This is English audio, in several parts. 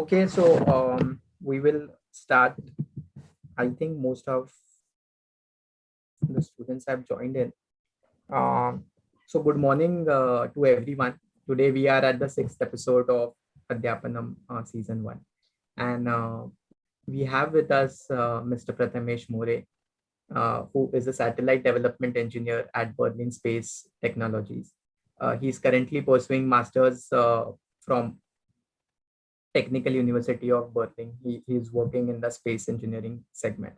Okay, so we will start. I think most of the students have joined in. So good morning to everyone. Today we are at the 6th episode of Adhyapanam season 1, and we have with us Mr. Prathamesh More, who is a satellite development engineer at Berlin Space Technologies. He's currently pursuing masters from Technical University of Berlin. He's working in the space engineering segment.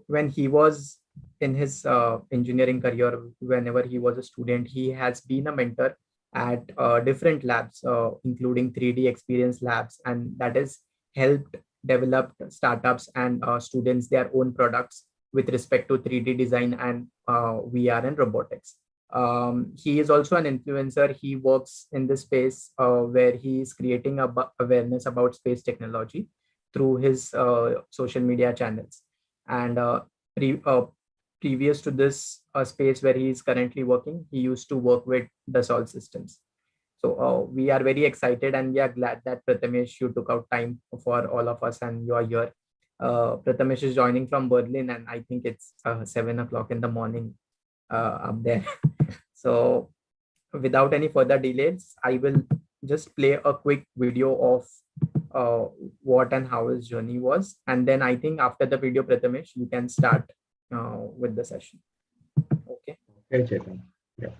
When he was in his engineering career, whenever he was a student, he has been a mentor at different labs, including 3D experience labs, and that has helped develop startups and students their own products with respect to 3D design and VR and robotics. He is also an influencer. He works in this space where he is creating awareness about space technology through his social media channels. And pre previous to this space where he is currently working, he used to work with Dassault Systems. So we are very excited and we are glad that Prathamesh, you took out time for all of us and you are here. Prathamesh is joining from Berlin and I think it's 7 o'clock in the morning up there. So without any further delays, I will just play a quick video of what and how his journey was. And then I think after the video, Prathamesh, you can start with the session. Okay. Okay, Chetan. Yeah.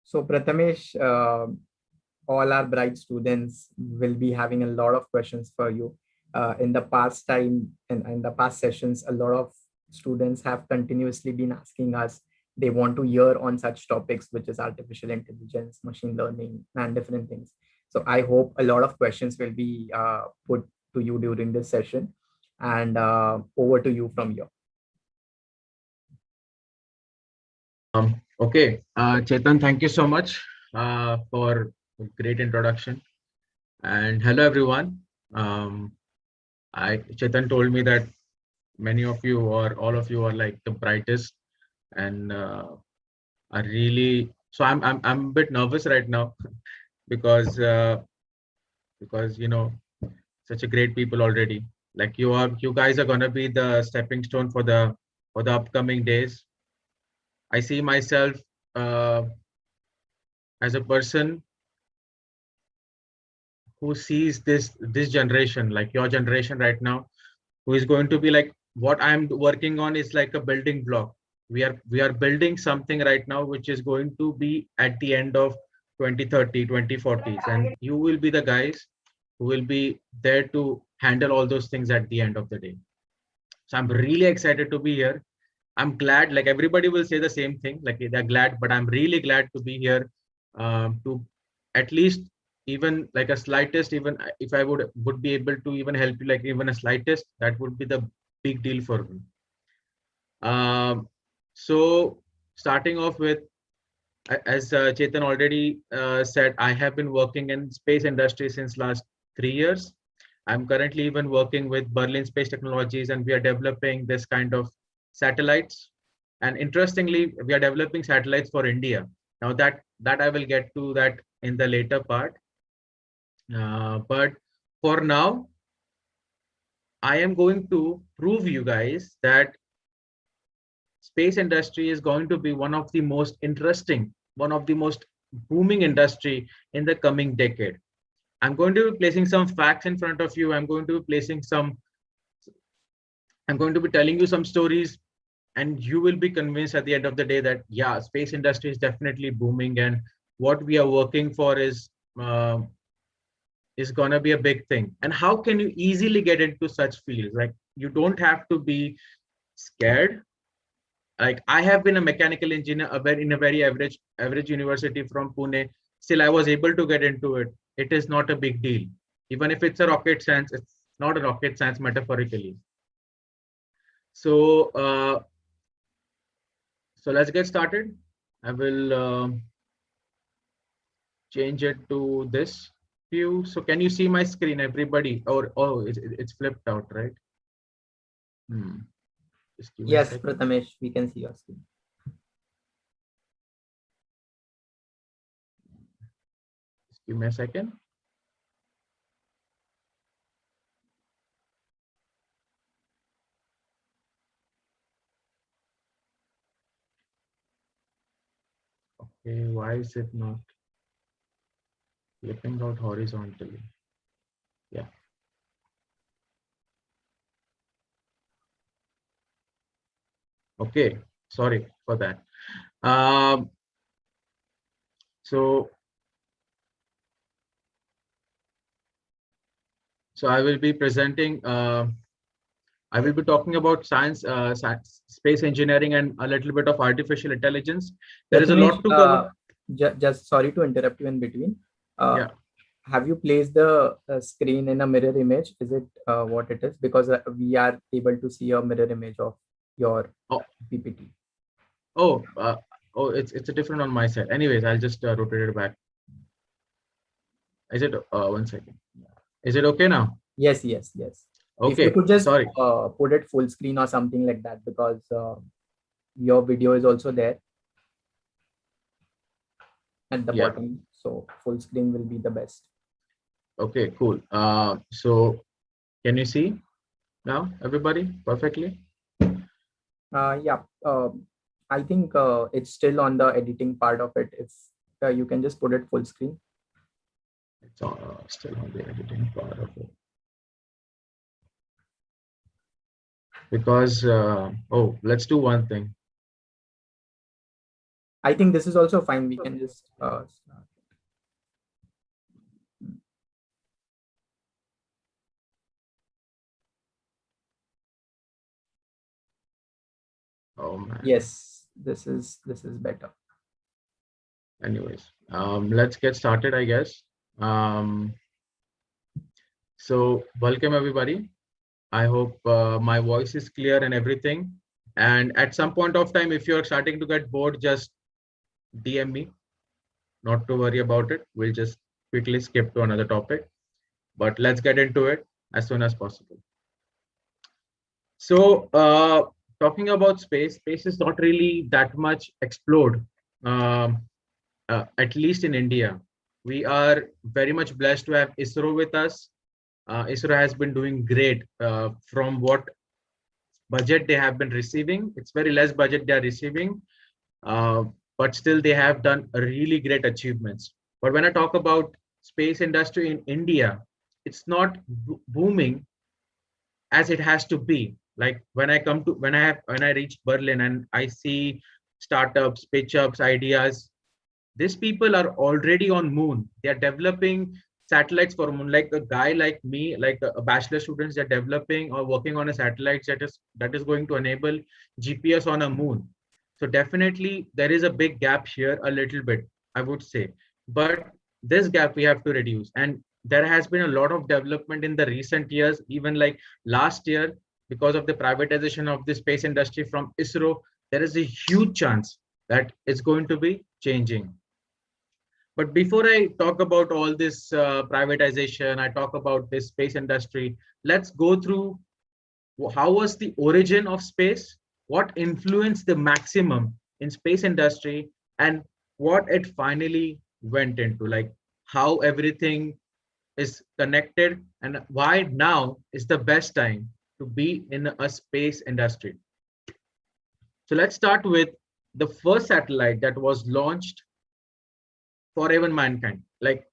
So Prathamesh, all our bright students will be having a lot of questions for you. In the past time and in the past sessions, a lot of students have continuously been asking us, they want to hear on such topics, which is artificial intelligence, machine learning, and different things. So I hope a lot of questions will be put to you during this session. And over to you from here. Okay, Chetan, thank you so much for a great introduction. And hello, everyone. Chetan told me that many of you or all of you are like the brightest, and are really. So I'm a bit nervous right now because you know such a great people already. Like you guys are gonna be the stepping stone for the upcoming days. I see myself as a person who sees this generation, like your generation right now, who is going to be like what I'm working on is like a building block. We are building something right now which is going to be at the end of 2030, 2040s, and you will be the guys who will be there to handle all those things at the end of the day. So I'm really excited to be here. I'm glad, like everybody will say the same thing, like they're glad, but I'm really glad to be here to at least even like a slightest, even if I would be able to even help you, like even a slightest, that would be the big deal for me. So starting off with, as Chetan already said, I have been working in space industry since last 3 years. I'm currently even working with Berlin Space Technologies, and we are developing this kind of satellites. And interestingly, we are developing satellites for India. Now that I will get to that in the later part. But for now, I am going to prove you guys that space industry is going to be one of the most interesting, one of the most booming industry in the coming decade. I'm going to be placing some facts in front of you. I'm going to be telling you some stories, and you will be convinced at the end of the day that yeah, space industry is definitely booming, and what we are working for uh, is gonna be a big thing. And how can you easily get into such fields? Like, you don't have to be scared. Like, I have been a mechanical engineer in a very average university from Pune. Still, I was able to get into it. It is not a big deal. Even if it's a rocket science, it's not a rocket science metaphorically. So, so let's get started. I will change it to this view. So can you see my screen, everybody? Or oh, it's flipped out, right? Just give me a Yes, second. Prathamesh, we can see your screen. Just give me a second. Okay, why is it not flipping out horizontally? Yeah. Okay, sorry for that. Um, so I will be presenting. I will be talking about science, space engineering, and a little bit of artificial intelligence. There is a Prathamesh, lot to cover. just sorry to interrupt you in between. Yeah. Have you placed the screen in a mirror image? Is it what it is? Because we are able to see a mirror image of your Oh, PPT. oh, oh, it's a different on my side. Anyways, I'll just rotate it back. Is it 1 second? Is it okay now? Yes, yes, yes. If you Okay, could just sorry. put it full screen or something like that, because your video is also there at the Yeah. bottom. So full screen will be the best. Okay, cool. So can you see now, everybody, perfectly? Yeah, I think it's still on the editing part of it. If you can just put it full screen. It's still on the editing part of it. Because, oh, let's do one thing. I think this is also fine. We can just start. Oh man. Yes, this is better. Anyways, let's get started, I guess. So welcome everybody. I hope my voice is clear and everything. And at some point of time, if you're starting to get bored, just DM me. Not to worry about it. We'll just quickly skip to another topic. But let's get into it as soon as possible. So talking about space is not really that much explored, um, at least in India. We are very much blessed to have ISRO with us. ISRO has been doing great from what budget they have been receiving. It's very less budget they are receiving, uh, but still they have done a really great achievements. But when I talk about space industry in India, it's not booming as it has to be. Like when I reach Berlin and I see startups, pitch ups, ideas, these people are already on moon. They are developing satellites for moon. Like a guy like me, like a bachelor students, they're developing or working on a satellite that is going to enable GPS on a moon. So definitely there is a big gap here, a little bit, I would say. But this gap we have to reduce. And there has been a lot of development in the recent years, even like last year, because of the privatization of the space industry from ISRO, there is a huge chance that it's going to be changing. But before I talk about all this privatization, I talk about this space industry, let's go through how was the origin of space, what influenced the maximum in space industry, and what it finally went into, like how everything is connected and why now is the best time to be in a space industry. So let's start with the first satellite that was launched for even mankind. Like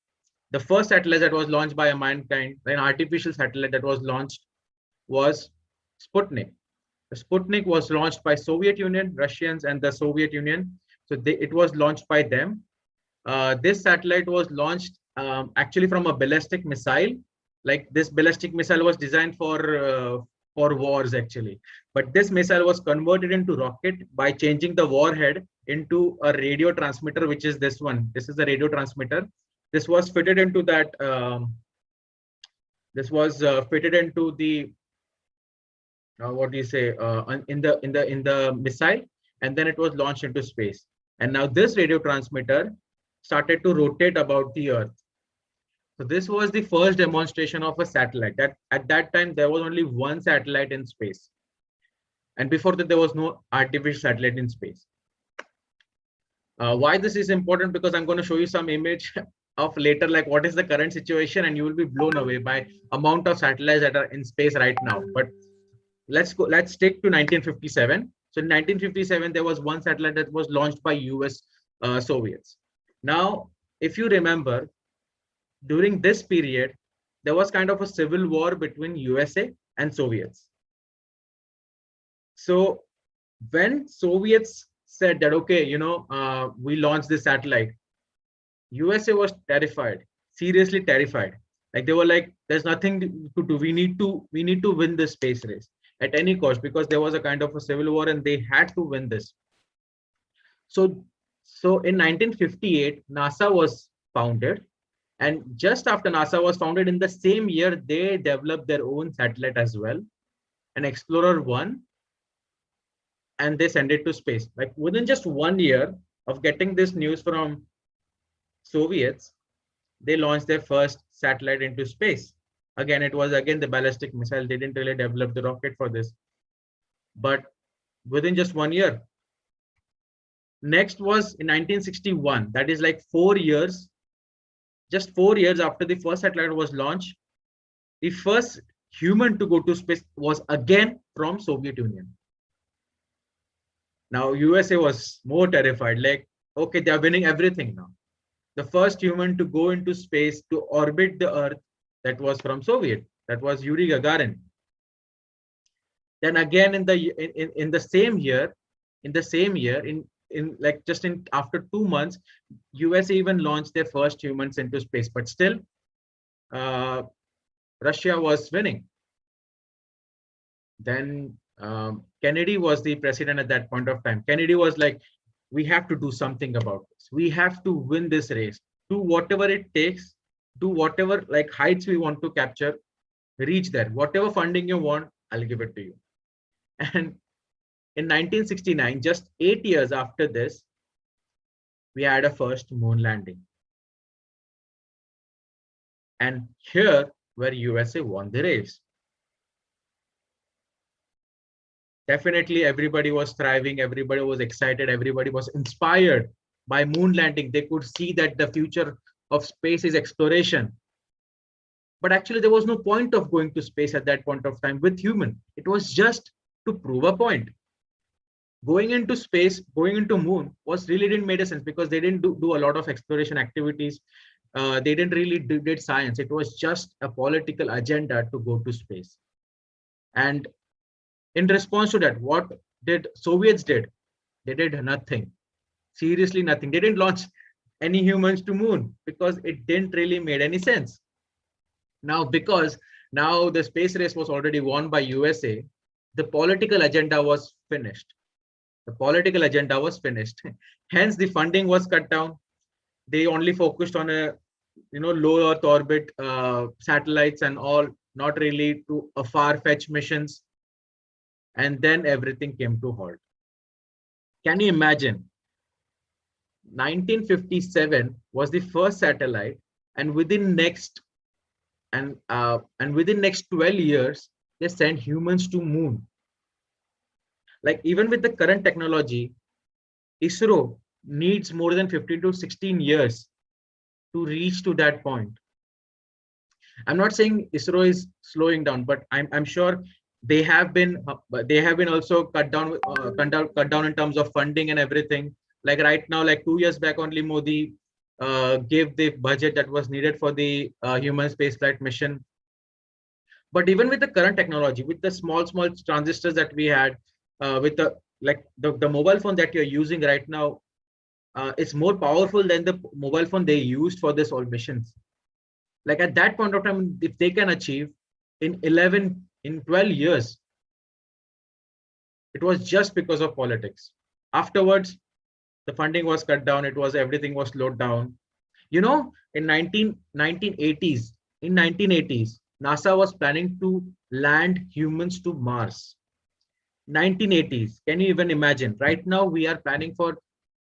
The first satellite that was launched by a mankind, an artificial satellite that was launched, was Sputnik. The Sputnik was launched by Soviet Union, Russians, and the Soviet Union. So it was launched by them. This satellite was launched actually from a ballistic missile. Like, this ballistic missile was designed for wars actually, but this missile was converted into rocket by changing the warhead into a radio transmitter, which is this one. This is a radio transmitter. This was fitted into that. This was fitted into the what do you say in the missile, and then it was launched into space. And now this radio transmitter started to rotate about the Earth. So this was the first demonstration of a satellite. That at that time there was only one satellite in space, and before that there was no artificial satellite in space. Why this is important? Because I'm going to show you some image of later, like what is the current situation, and you will be blown away by amount of satellites that are in space right now. But let's stick to 1957. So in 1957 there was one satellite that was launched by US Soviets. Now, if you remember, during this period there was kind of a civil war between USA and Soviets. So when Soviets said that, okay, we launched this satellite, USA was terrified, seriously terrified. Like, they were like, there's nothing to do, we need to win this space race at any cost, because there was a kind of a civil war and they had to win this. So in 1958 NASA was founded, and just after NASA was founded, in the same year they developed their own satellite as well, an Explorer 1, and they sent it to space. Like, within just 1 year of getting this news from Soviets, they launched their first satellite into space. Again, it was the ballistic missile. They didn't really develop the rocket for this, but within just 1 year. Next was in 1961. That is like 4 years, just 4 years after the first satellite was launched, the first human to go to space was again from Soviet Union. Now USA was more terrified, like, okay, they are winning everything now. The first human to go into space, to orbit the Earth, that was from Soviet. That was Yuri Gagarin. Then again in the same year, after 2 months, USA even launched their first humans into space. But still, Russia was winning. Then Kennedy was the president at that point of time. Kennedy was like, we have to do something about this. We have to win this race. Do whatever it takes. Do whatever like heights we want to capture. Reach there. Whatever funding you want, I'll give it to you. And in 1969, just 8 years after this, we had a first moon landing. And here, where USA won the race. Definitely, everybody was thriving. Everybody was excited. Everybody was inspired by moon landing. They could see that the future of space is exploration. But actually, there was no point of going to space at that point of time with human. It was just to prove a point. Going into space, going into moon was really didn't make a sense, because they didn't do a lot of exploration activities. They didn't really did science. It was just a political agenda to go to space. And in response to that, what did Soviets did? They did nothing. Seriously, nothing. They didn't launch any humans to moon because it didn't really make any sense. Now, because now the space race was already won by USA, the political agenda was finished. The political agenda was finished. Hence, the funding was cut down. They only focused on a low Earth orbit satellites and all, not really to a far-fetched missions. And then everything came to halt. Can you imagine? 1957 was the first satellite, and within next 12 years, they sent humans to moon. Like, even with the current technology, ISRO needs more than 15 to 16 years to reach to that point. I'm not saying ISRO is slowing down, but I'm sure they have been also cut down in terms of funding and everything. Like right now, like 2 years back only, Modi gave the budget that was needed for the human spaceflight mission. But even with the current technology, with the small transistors that we had, with the the mobile phone that you're using right now, it's more powerful than the mobile phone they used for this all missions. Like at that point of time, if they can achieve in 12 years, it was just because of politics. Afterwards, the funding was cut down. Everything was slowed down. You know, in 1980s, in 1980s, NASA was planning to land humans to Mars. 1980s. Can you even imagine? Right now, we are planning for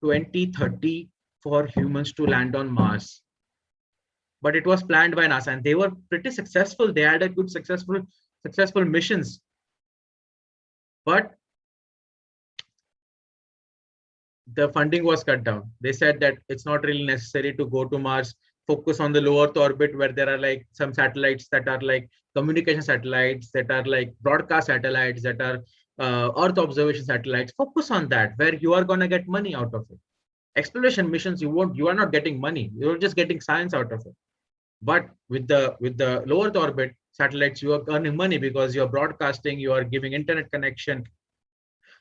2030 for humans to land on Mars. But it was planned by NASA, and they were pretty successful. They had a good successful missions. But the funding was cut down. They said that it's not really necessary to go to Mars. Focus on the low Earth orbit, where there are like some satellites that are like communication satellites, that are like broadcast satellites, that are Earth observation satellites. Focus on that, where you are going to get money out of it. Exploration missions, you are not getting money. You're just getting science out of it. But with the low Earth orbit satellites, you are earning money because you are broadcasting, you are giving internet connection,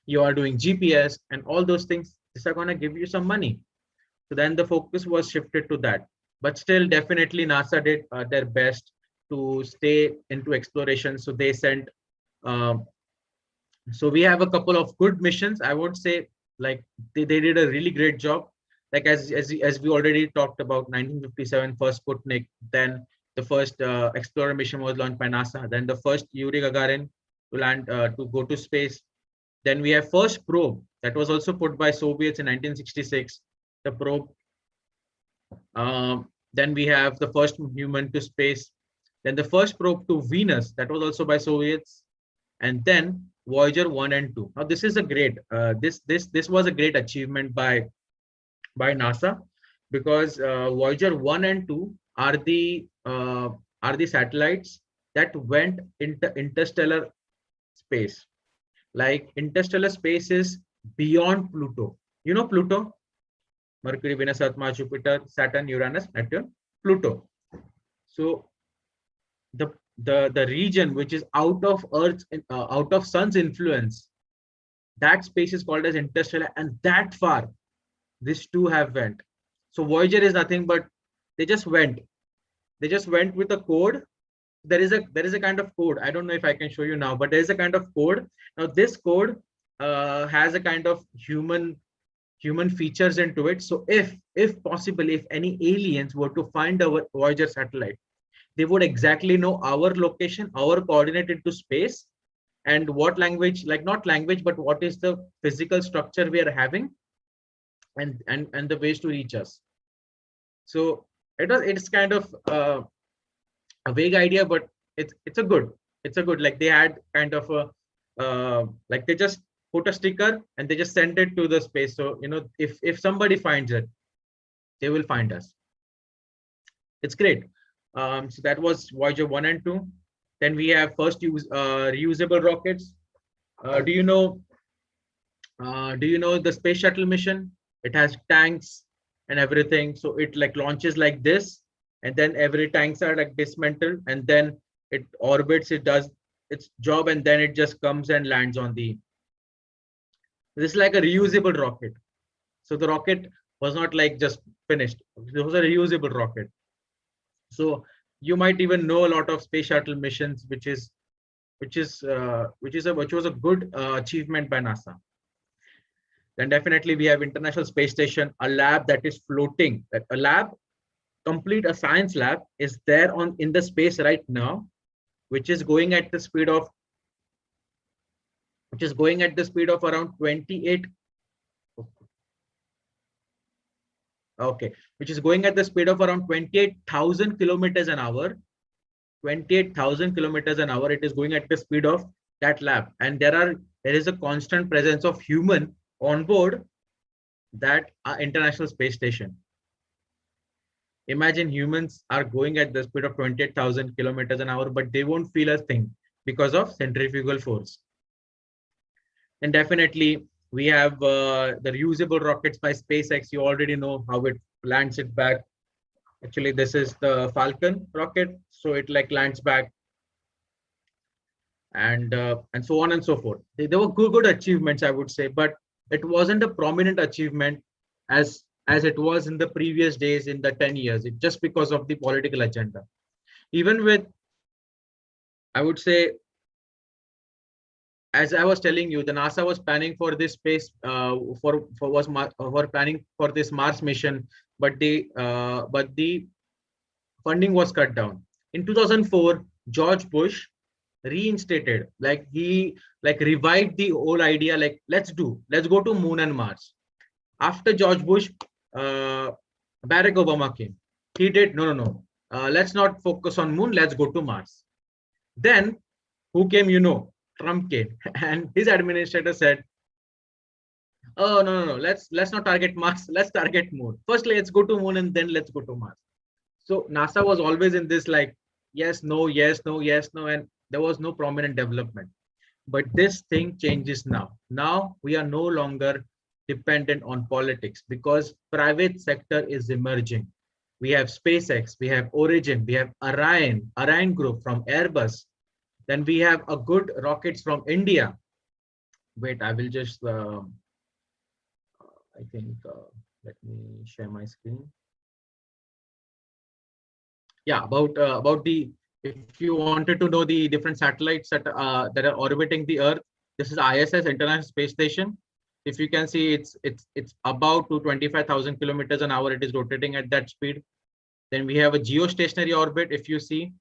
you are doing GPS, and all those things. These are going to give you some money. So then the focus was shifted to that. But still, definitely NASA did their best to stay into exploration. So they sent. So we have a couple of good missions. I would say, like they did a really great job. Like as we already talked about, 1957 first Sputnik, then the first Explorer mission was launched by NASA. Then the first Yuri Gagarin to land to go to space. Then we have first probe that was also put by Soviets in 1966. The probe. Then we have the first human to space. Then the first probe to Venus, that was also by Soviets. And then Voyager 1 and 2. Now this is a great. This was a great achievement by NASA, because Voyager 1 and 2 are the satellites that went into interstellar space. Like interstellar space is beyond Pluto. You know Pluto? Mercury, Venus, Earth, Mars, Jupiter, Saturn, Uranus, Neptune, Pluto. So the region which is out of Earth's out of Sun's influence, that space is called as interstellar, and that far these two have went. So Voyager is nothing but they just went with a code. There is a kind of code. I don't know if I can show you now, but there is a kind of code. Now this code has a kind of human features into it. So if possible, if any aliens were to find our Voyager satellite, they would exactly know our location, our coordinate into space, and what language, like not language, but what is the physical structure we are having, and the ways to reach us. So it's kind of a vague idea, but it's a good like they had kind of a like they just put a sticker and they just send it to the space. So if somebody finds it, they will find us. It's great. So that was Voyager 1 and 2. Then we have first reusable rockets. Do you know the space shuttle mission? It has tanks and everything. So it like launches like this, and then every tanks are like dismantled, and then it orbits, it does its job, and then it just comes and lands on the. This is like a reusable rocket. So the rocket was not like just finished. It was a reusable rocket. So you might even know a lot of space shuttle missions, which was a good achievement by NASA. Then definitely we have International Space Station, a lab that is floating. A lab, a science lab, is there in the space right now, which is going at the speed of around 28. Okay, which is going at the speed of around 28,000 kilometers an hour. 28,000 kilometers an hour. It is going at the speed of that lab, and there is a constant presence of human on board that International Space Station. Imagine humans are going at the speed of 28,000 kilometers an hour, but they won't feel a thing because of centrifugal force. And definitely We have the reusable rockets by SpaceX. You already know how it lands it back. Actually, this is the Falcon rocket, so it like lands back, and so on and so forth. They were good achievements, I would say, but it wasn't a prominent achievement as it was in the previous days in the 10 years, just because of the political agenda. Even with, I would say, as I was telling you, the NASA was planning for this space for planning for this Mars mission, but the funding was cut down. In 2004, George Bush reinstated, like he like revived the whole idea, like let's go to Moon and Mars. After George Bush, uh, Barack Obama came. He did no. Let's not focus on Moon. Let's go to Mars. Then who came? Trump came, and his administrator said, "Oh no. Let's not target Mars. Let's target Moon. First, let's go to Moon, and then let's go to Mars." So NASA was always in this like yes, no, yes, no, yes, no, and there was no prominent development. But this thing changes now. Now we are no longer dependent on politics because private sector is emerging. We have SpaceX, we have Origin, we have Orion Group from Airbus. Then we have a good rockets from India. Wait, I will just, I think, let me share my screen. Yeah, about the, if you wanted to know the different satellites that are orbiting the Earth, this is ISS, International Space Station. If you can see, it's about to 25,000 kilometers an hour. It is rotating at that speed. Then we have a geostationary orbit. If you see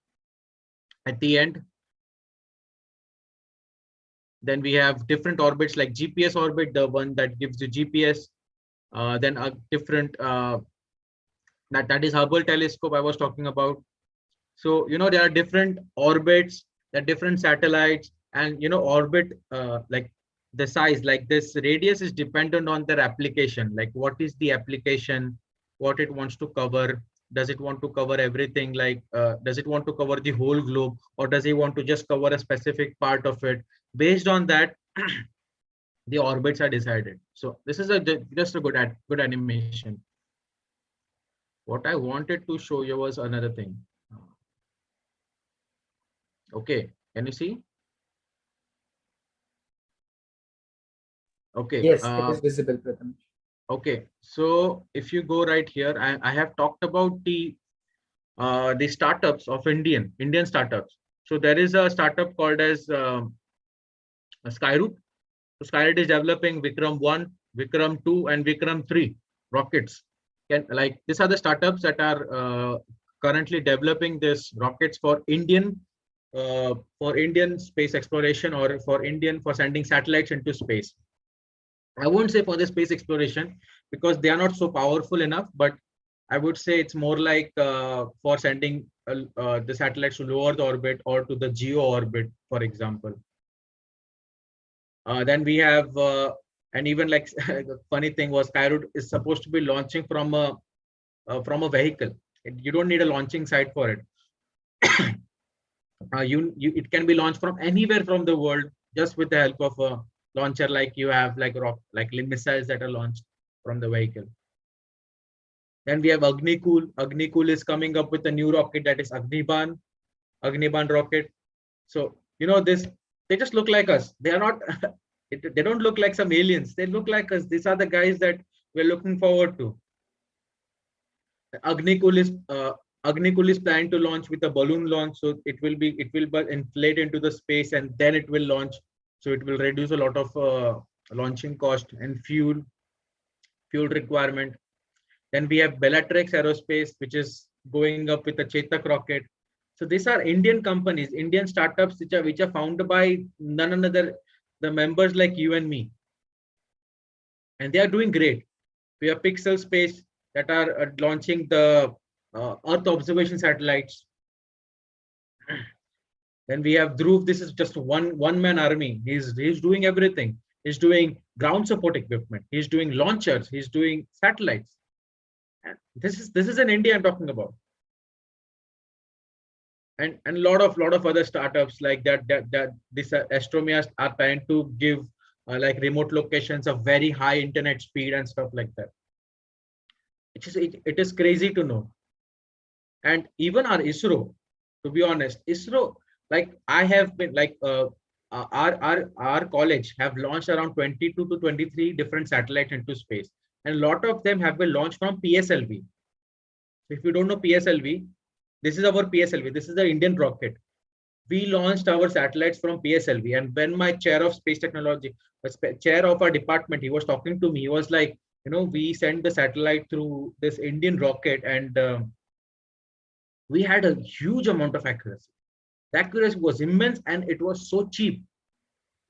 at the end, then we have different orbits like GPS orbit, the one that gives you GPS. Then a different that is Hubble telescope I was talking about. So there are different orbits, there are different satellites, and orbit like the size, like this radius is dependent on their application, like what is the application, what it wants to cover. Does it want to cover everything, like does it want to cover the whole globe, or does it want to just cover a specific part of it? Based on that, the orbits are decided. So this is just a good animation. What I wanted to show you was another thing. Okay, can you see? Okay. Yes, it is visible, Pratham. Okay. So if you go right here, I have talked about the startups of Indian startups. So there is a startup called as Skyroot. So Skyroot is developing Vikram 1, Vikram 2, and Vikram 3 rockets. Like these are the startups that are currently developing this rockets for Indian space exploration, or for sending satellites into space. I won't say for the space exploration because they are not so powerful enough, but I would say it's more like for sending the satellites to low Earth orbit or to the geo orbit, for example. Then we have, and even like the funny thing was, Skyroot is supposed to be launching from a vehicle. You don't need a launching site for it. It can be launched from anywhere from the world just with the help of a launcher, like you have like missiles that are launched from the vehicle. Then we have Agnikul. Agnikul is coming up with a new rocket, that is Agniban rocket. So this, they just look like us. They are not they don't look like some aliens. They look like us. These are the guys that we're looking forward to. Agnikul is planned to launch with a balloon launch, so it will inflate into the space and then it will launch. So it will reduce a lot of launching cost and fuel requirement. Then we have Bellatrix Aerospace, which is going up with a Chetak rocket. So these are Indian companies, Indian startups, which are founded by none other the members like you and me, and they are doing great. We have Pixel Space that are launching the Earth observation satellites. Then we have Dhruv. This is just one man army. He's doing everything. He's doing ground support equipment. He's doing launchers. He's doing satellites. And this is an India I'm talking about. And a lot of other startups like that these Astromias are trying to give like remote locations of very high internet speed and stuff like that. It is crazy to know. And even our ISRO, to be honest, ISRO, like I have been like our college have launched around 22 to 23 different satellites into space, and a lot of them have been launched from PSLV. So if you don't know PSLV, this is our PSLV. This is the Indian rocket. We launched our satellites from PSLV. And when my chair of space technology, chair of our department, he was talking to me. He was like, we sent the satellite through this Indian rocket, and we had a huge amount of accuracy. The accuracy was immense, and it was so cheap.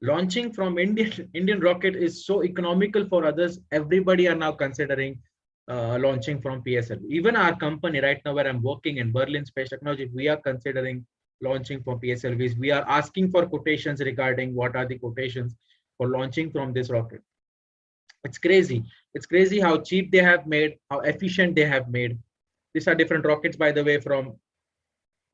Launching from Indian rocket is so economical for others. Everybody are now considering launching from PSLV. Even our company right now, where I'm working in Berlin Space Technology, we are considering launching from PSLVs. We are asking for quotations regarding what are the quotations for launching from this rocket. It's crazy. It's crazy how cheap they have made, how efficient they have made. These are different rockets, by the way, from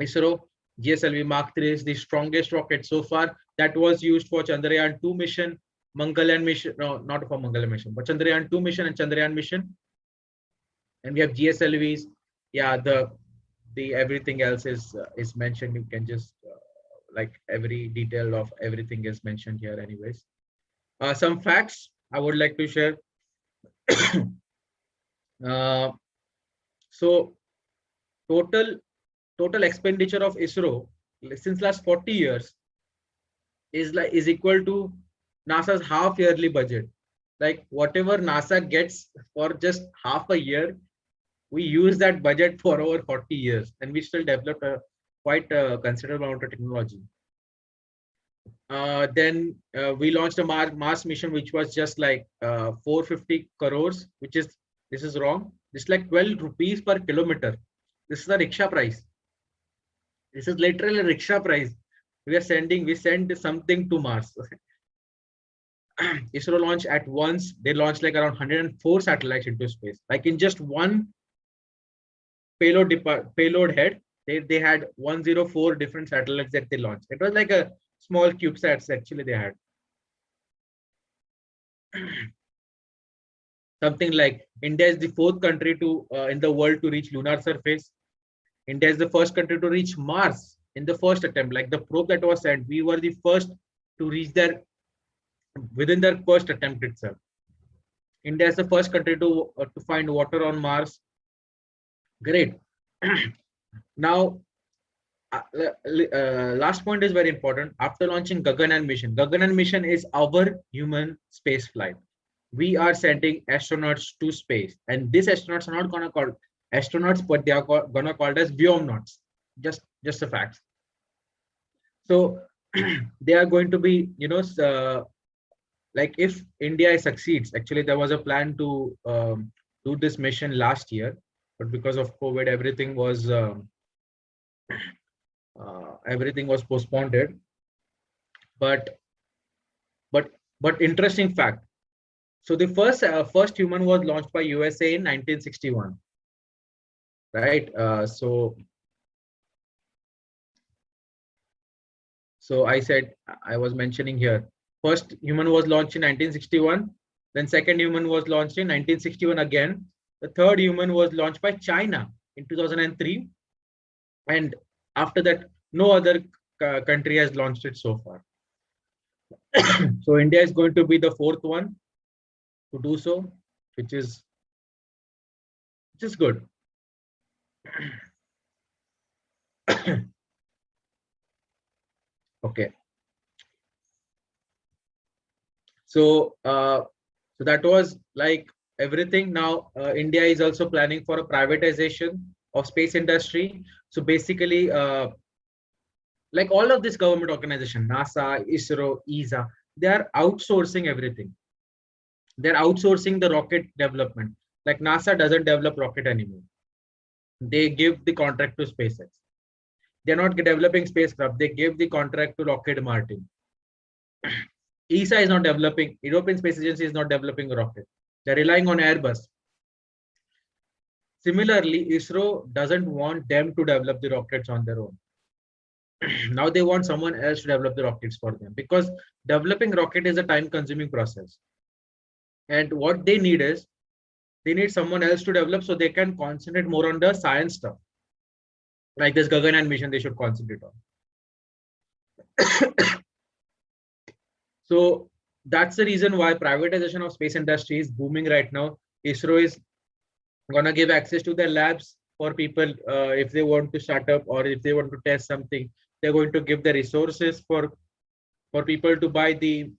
ISRO. GSLV Mark III is the strongest rocket so far. That was used for Chandrayaan 2 mission, Mangalyaan mission, no, not for Mangalyaan mission, but Chandrayaan 2 mission and Chandrayaan mission. And we have GSLVs. Yeah, the everything else is mentioned. You can just like every detail of everything is mentioned here anyways. Some facts I would like to share. So total expenditure of ISRO since last 40 years is equal to NASA's half yearly budget. Like whatever NASA gets for just half a year, we use that budget for over 40 years, and we still developed quite a considerable amount of technology. Then we launched a Mars mission, which was just like 450 crores, this is wrong. It's like 12 rupees per kilometer. This is the rickshaw price. This is literally a rickshaw price. We send something to Mars. ISRO launched at once. They launched like around 104 satellites into space. Like in just one payload head, they had 104 different satellites that they launched. It was like a small CubeSats actually they had. Something like India is the 4th country to in the world to reach lunar surface. India is the first country to reach Mars in the first attempt. Like the probe that was sent, we were the first to reach there within their first attempt itself. India is the first country to find water on Mars. Great. Now, last point is very important. After launching Gaganyaan mission is our human space flight. We are sending astronauts to space, and these astronauts are not gonna call astronauts, but they are gonna called as Vyomnauts. Just a fact. So they are going to be, like if India succeeds. Actually, there was a plan to do this mission last year, but because of COVID, everything was postponed. But interesting fact. So the first human was launched by USA in 1961, right? So I was mentioning here, first human was launched in 1961, then second human was launched in 1961 again. The third human was launched by China in 2003, and after that, no other country has launched it so far. So India is going to be the 4th one to do so, which is good. Okay. So that was like everything. Now India is also planning for a privatization of space industry. So basically, like all of this government organization, NASA, ISRO, ESA, they are outsourcing everything. They're outsourcing the rocket development. Like NASA doesn't develop rocket anymore. They give the contract to SpaceX. They're not developing spacecraft. They give the contract to Lockheed Martin. ESA is not developing, European Space Agency is not developing a rocket. They're relying on Airbus. Similarly, ISRO doesn't want them to develop the rockets on their own. Now they want someone else to develop the rockets for them, because developing rocket is a time consuming process. And what they need is, they need someone else to develop so they can concentrate more on the science stuff. Like this Gaganyaan mission, they should concentrate on. So that's the reason why privatization of space industry is booming right now. ISRO is gonna give access to their labs for people if they want to start up or if they want to test something. They're going to give the resources for people to buy the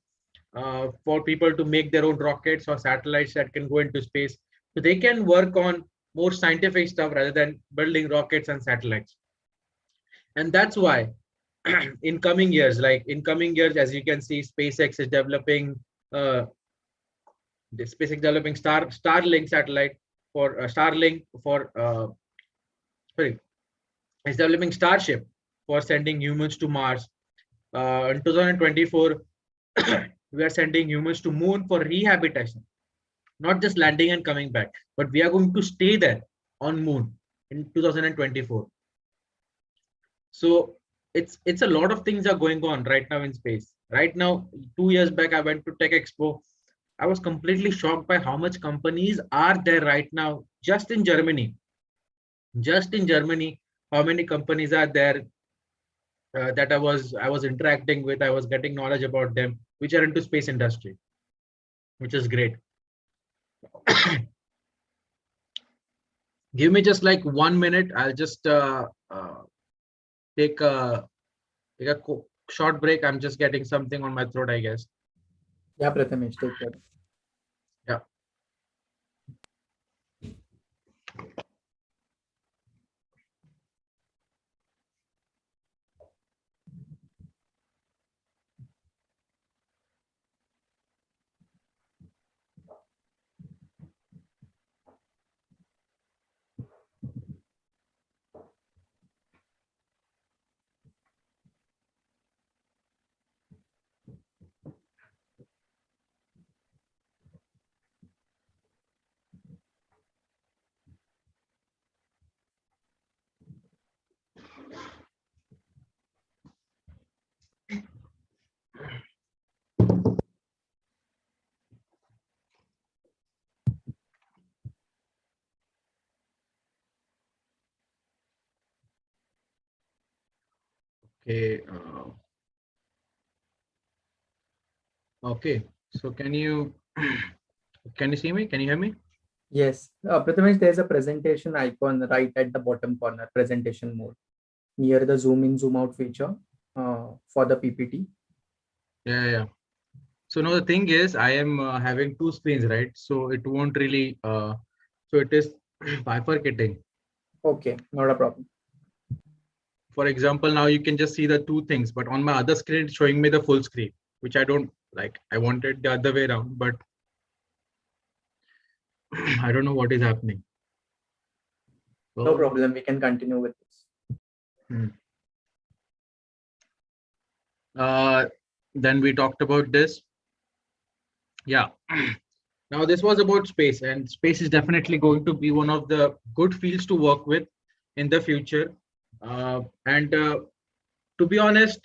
for people to make their own rockets or satellites that can go into space, so they can work on more scientific stuff rather than building rockets and satellites. And that's why in coming years, as you can see, SpaceX is developing uh, Starlink satellite for Starlink for sorry, it's developing Starship for sending humans to Mars. In 2024, we are sending humans to Moon for rehabilitation, not just landing and coming back, but we are going to stay there on Moon in 2024. So it's a lot of things are going on right now in space. Right now, 2 years back, I went to Tech Expo. I was completely shocked by how much companies are there right now, just in Germany. Just in Germany, how many companies are there that I was interacting with. I was getting knowledge about them, which are into space industry, which is great. Give me just like 1 minute. I'll just take a short break. I'm just getting something on my throat, I guess. Yeah, Prathamesh, take care. Yeah. Okay. Okay. So can you see me? Can you hear me? Yes, Prathamesh, there's a presentation icon right at the bottom corner, presentation mode, near the zoom in, zoom out feature for the PPT. Yeah. So now the thing is, I am having two screens, right? So it won't really. So it is bifurcating. Okay, not a problem. For example, now you can just see the two things, but on my other screen, it's showing me the full screen, which I don't like. I wanted the other way around, but I don't know what is happening. No problem. We can continue with this. Hmm. Then we talked about this. Yeah. Now this was about space, and space is definitely going to be one of the good fields to work with in the future. And to be honest,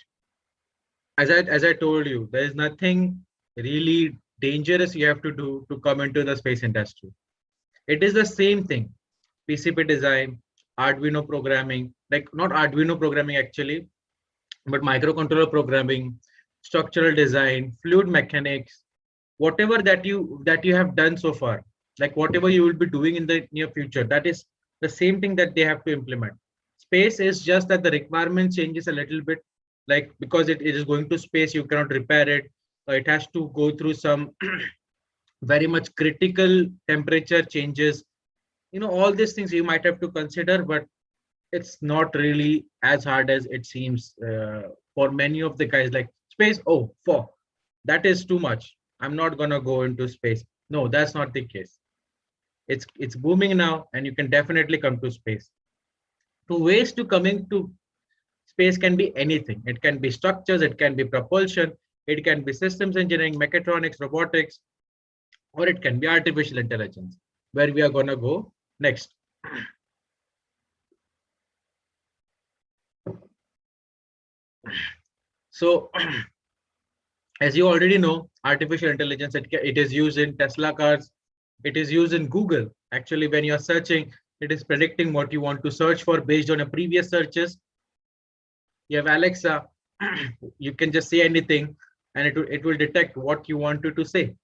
as I told you, there is nothing really dangerous you have to do to come into the space industry. It is the same thing: PCB design, Arduino programming, like not Arduino programming actually, but microcontroller programming, structural design, fluid mechanics, whatever that you have done so far, like whatever you will be doing in the near future, that is the same thing that they have to implement. Space is just that the requirement changes a little bit, like because it is going to space, you cannot repair it. It has to go through some very much critical temperature changes, all these things you might have to consider, but it's not really as hard as it seems for many of the guys. Like space, oh, for that is too much, I'm not going to go into space. No, that's not the case. It's booming now, and you can definitely come to space. Two ways to coming to space can be anything. It can be structures, it can be propulsion, it can be systems engineering, mechatronics, robotics, or it can be artificial intelligence, where we are going to go next. So as you already know, artificial intelligence, it is used in Tesla cars. It is used in Google. Actually, when you're searching, it is predicting what you want to search for based on your previous searches. You have Alexa, you can just say anything and it will detect what you wanted to say.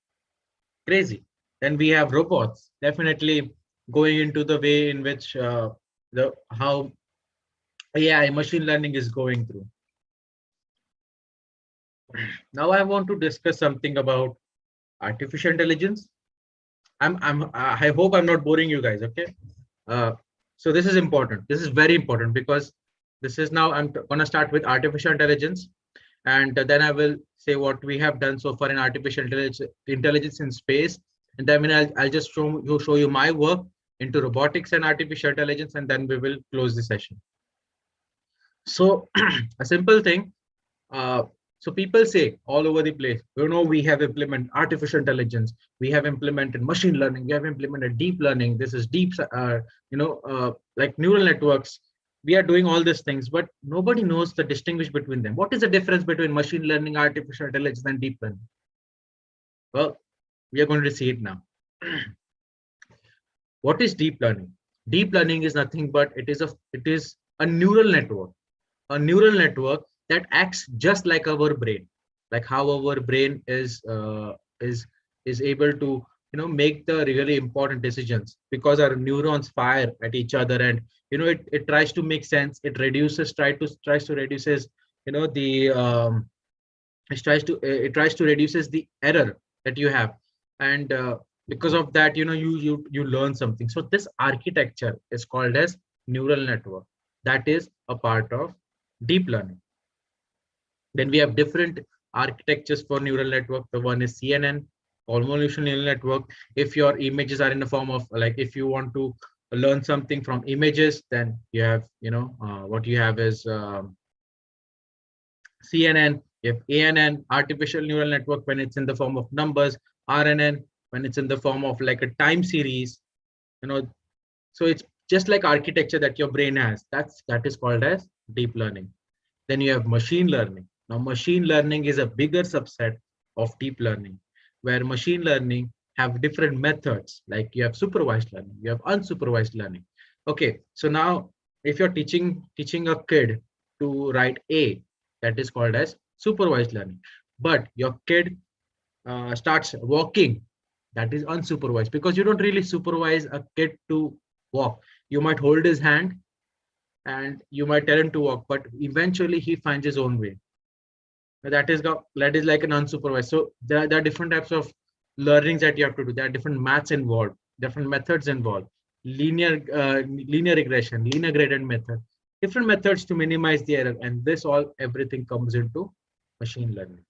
Crazy. Then we have robots, definitely going into the way in which the how AI machine learning is going through. Now I want to discuss something about artificial intelligence. I hope I'm not boring you guys. Okay. Uh, so this is important. This is very important because this is now I'm going to start with artificial intelligence, and then I will say what we have done so far in artificial intelligence in space, and then I'll just show you my work into robotics and artificial intelligence, and then we will close the session. So a simple thing. Uh, so people say all over the place, we have implemented artificial intelligence, we have implemented machine learning, we have implemented deep learning. This is deep, like neural networks. We are doing all these things, but nobody knows the distinguish between them. What is the difference between machine learning, artificial intelligence, and deep learning? Well, we are going to see it now. What is deep learning? Deep learning is nothing but it is a neural network. A neural network that acts just like our brain, like how our brain is able to make the really important decisions, because our neurons fire at each other, and it tries to make sense. It tries to reduces the it tries to reduces the error that you have, and because of that you learn something. So this architecture is called as neural network. That is a part of deep learning. Then we have different architectures for neural network. The one is CNN, convolutional neural network. If your images are in the form of, like, if you want to learn something from images, then you have what you have is CNN. You have ANN, artificial neural network, when it's in the form of numbers. RNN, when it's in the form of like a time series. So it's just like architecture that your brain has. That is called as deep learning. Then you have machine learning. Now, machine learning is a bigger subset of deep learning, where machine learning have different methods. Like you have supervised learning, you have unsupervised learning. Okay, so now if you're teaching a kid to write A, that is called as supervised learning. But your kid starts walking, that is unsupervised, because you don't really supervise a kid to walk. You might hold his hand and you might tell him to walk, but eventually he finds his own way. That is like an unsupervised. So there are different types of learnings that you have to do. There are different maths involved, different methods involved, linear regression, linear gradient method, different methods to minimize the error, and everything comes into machine learning.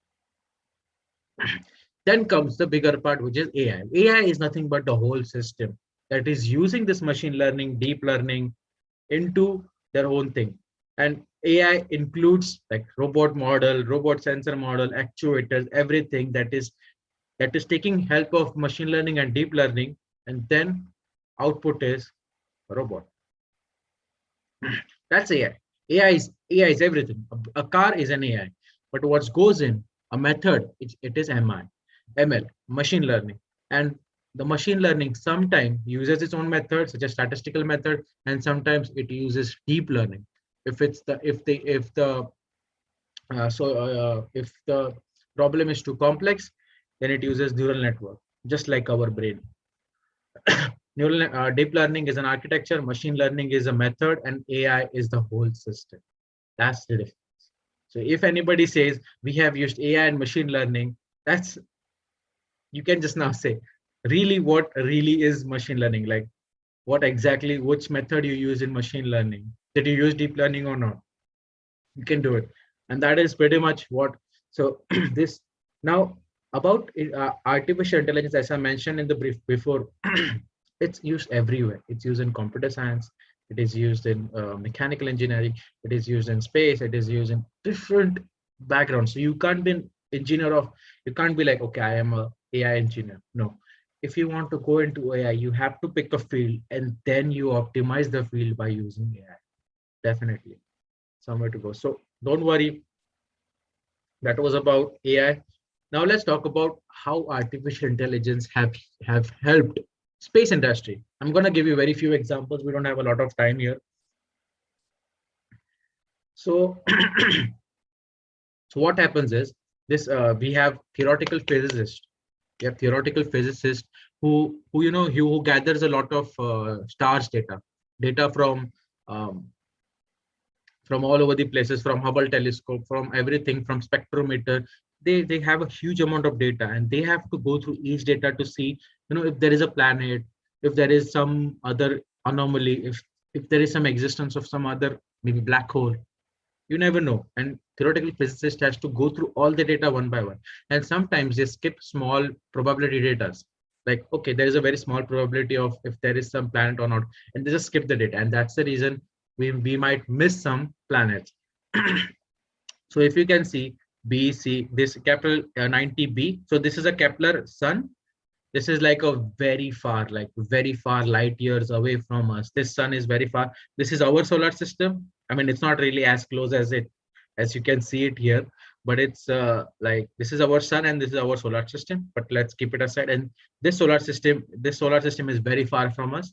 Then comes the bigger part, which is AI. AI is nothing but the whole system that is using this machine learning, deep learning into their own thing. And AI includes like robot model, robot sensor model, actuators, everything that is taking help of machine learning and deep learning, and then output is a robot. That's AI. AI is everything. A car is an AI, but what goes in a method, it is ML, machine learning. And the machine learning sometimes uses its own method, such as statistical method, and sometimes it uses deep learning. If the problem is too complex, then it uses neural network, just like our brain. Deep learning is an architecture, machine learning is a method, and AI is the whole system. That's the difference. So if anybody says we have used AI and machine learning, that's, you can just now say, really, what really is machine learning? Like, what exactly, which method you use in machine learning? Did you use deep learning or not? You can do it. And that is pretty much what, so this, now about artificial intelligence, as I mentioned in the brief before, it's used everywhere. It's used in computer science, it is used in mechanical engineering, it is used in space, it is used in different backgrounds. So you can't be an engineer of, you can't be like, okay, I am a AI engineer. No, if you want to go into AI, you have to pick a field and then you optimize the field by using AI. Definitely somewhere to go. So don't worry, That was about AI. Now let's talk about how artificial intelligence have helped space industry. I'm going to give you very few examples. We don't have a lot of time here. So, so what happens is this: we have theoretical physicists. We have theoretical physicists who who gathers a lot of stars data from all over the places, from Hubble telescope, from everything, from spectrometer. They have a huge amount of data, and they have to go through each data to see, if there is a planet, if there is some other anomaly, if there is some existence of some other maybe black hole. You never know. And theoretical physicist has to go through all the data one by one. And sometimes they skip small probability data. Like, okay, there is a very small probability of if there is some planet or not, and they just skip the data. And that's the reason we might miss some planets. So if you can see B, C, this capital 90b. So this is a Kepler sun. This is like a very far light years away from us. This sun is very far. This is our solar system. I mean, it's not really as close as you can see it here, but it's like this is our sun and this is our solar system. But let's keep it aside. And this solar system is very far from us.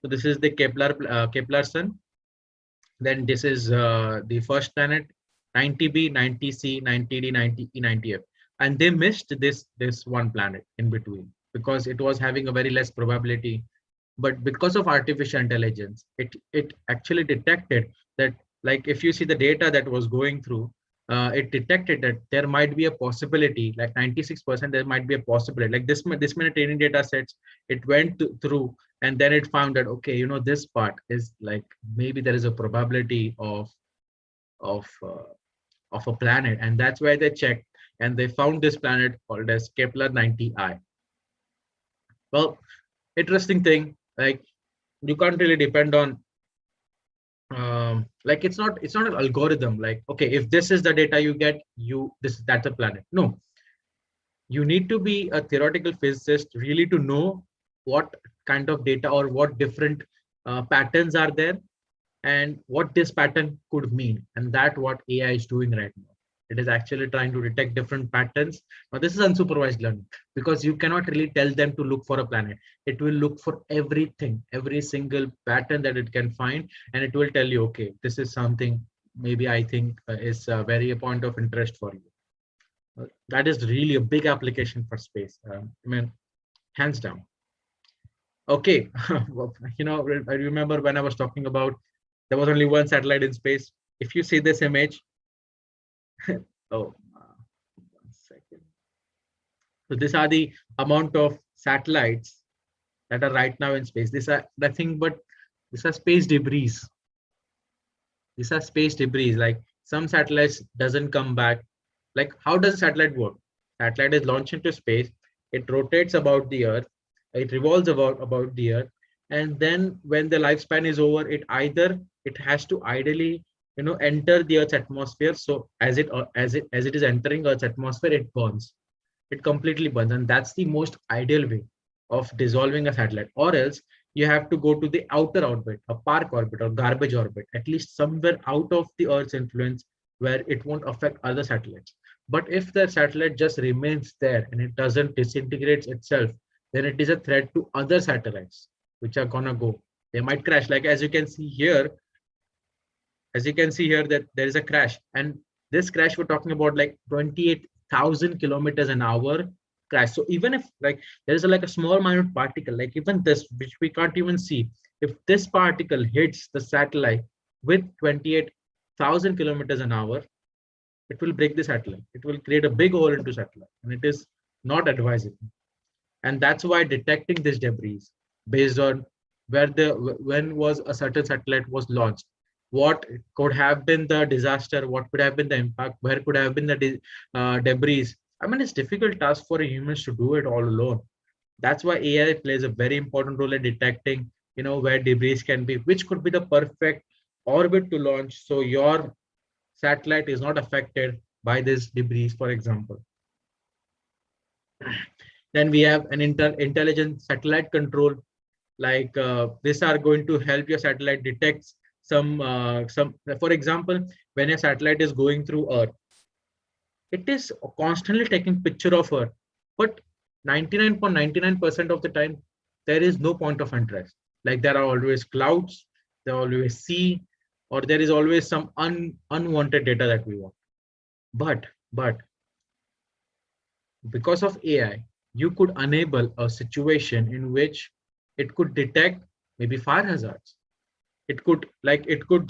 So this is the Kepler sun. Then this is the first planet, 90b, 90c, 90d, 90e, 90f, and they missed this one planet in between because it was having a very less probability. But because of artificial intelligence, it actually detected that, like, if you see the data that was going through, it detected that there might be a possibility, like 96% there might be a possibility, like this many training data sets it went through, and then it found that, okay, this part is like maybe there is a probability of uh, of a planet, and that's why they checked and they found this planet called as Kepler 90I. Well, interesting thing, like, you can't really depend on like it's not an algorithm, like, okay, if this is the data you get, that's a planet. No, you need to be a theoretical physicist really to know what kind of data or what different patterns are there and what this pattern could mean. And that what AI is doing right now. It is actually trying to detect different patterns. Now this is unsupervised learning because you cannot really tell them to look for a planet. It will look for everything, every single pattern that it can find, and it will tell you, okay, this is something maybe I think is very a point of interest for you. That is really a big application for space. I mean, hands down. Okay, I remember when I was talking about there was only one satellite in space. If you see this image, oh, 1 second. So these are the amount of satellites that are right now in space. These are nothing but these are space debris. These are space debris. Like some satellites doesn't come back. Like how does a satellite work? Satellite is launched into space. It rotates about the Earth. It revolves about the Earth, and then when the lifespan is over, it has to ideally enter the Earth's atmosphere. So as it is entering Earth's atmosphere, it burns. It completely burns, and that's the most ideal way of dissolving a satellite. Or else you have to go to the outer orbit, a park orbit or garbage orbit, at least somewhere out of the Earth's influence where it won't affect other satellites. But if the satellite just remains there and it doesn't disintegrate itself, then it is a threat to other satellites which are gonna go. They might crash. Like as you can see here that there is a crash, and this crash we're talking about like 28,000 kilometers an hour crash. So even if like there is like a small minute particle, like even this, which we can't even see, if this particle hits the satellite with 28,000 kilometers an hour, it will break the satellite. It will create a big hole into satellite, and it is not advisable. And that's why detecting this debris based on when was a certain satellite was launched, what could have been the disaster, what could have been the impact, where could have been the debris. I mean, it's difficult task for humans to do it all alone. That's why AI plays a very important role in detecting where debris can be, which could be the perfect orbit to launch so your satellite is not affected by this debris, for example. Then we have an intelligent satellite control, like these are going to help your satellite detect some, for example, when a satellite is going through Earth, it is constantly taking picture of Earth, but 99.99% of the time, there is no point of interest. Like there are always clouds, there are always sea, or there is always some unwanted data that we want. But because of AI, you could enable a situation in which it could detect maybe fire hazards. It could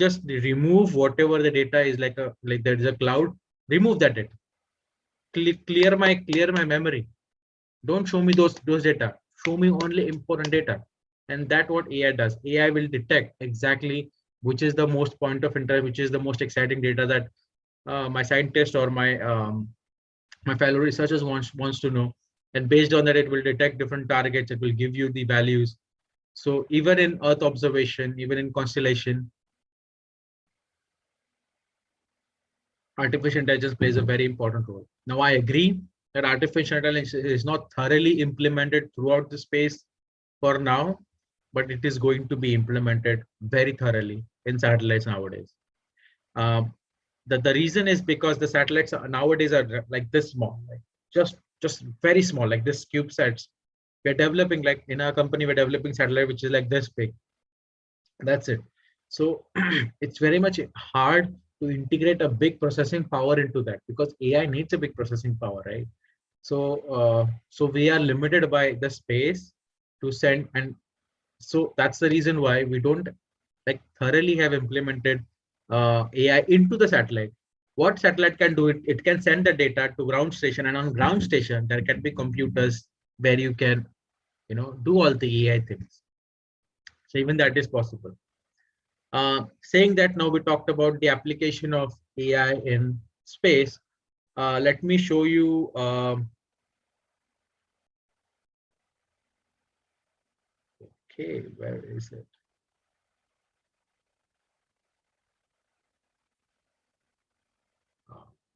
just remove whatever the data is, like there is a cloud, remove that data, clear my memory. Don't show me those data. Show me only important data. And that what AI does. AI will detect exactly which is the most point of interest, which is the most exciting data that my scientist or my fellow researchers wants to know. And based on that, it will detect different targets. It will give you the values. So even in Earth observation, even in constellation, artificial intelligence plays a very important role. Now, I agree that artificial intelligence is not thoroughly implemented throughout the space for now, but it is going to be implemented very thoroughly in satellites nowadays. Um, the reason is because the satellites nowadays are like this small, like just very small, like this CubeSats. We're developing, like in our company, we're developing satellite which is like this big. That's it. So it's very much hard to integrate a big processing power into that, because AI needs a big processing power, right? So we are limited by the space to send, and so that's the reason why we don't like thoroughly have implemented AI into the satellite. What satellite can do, it can send the data to ground station, and on ground station there can be computers where you can do all the AI things. So even that is possible. Saying that, now we talked about the application of AI in space. Let me show you. Okay, where is it?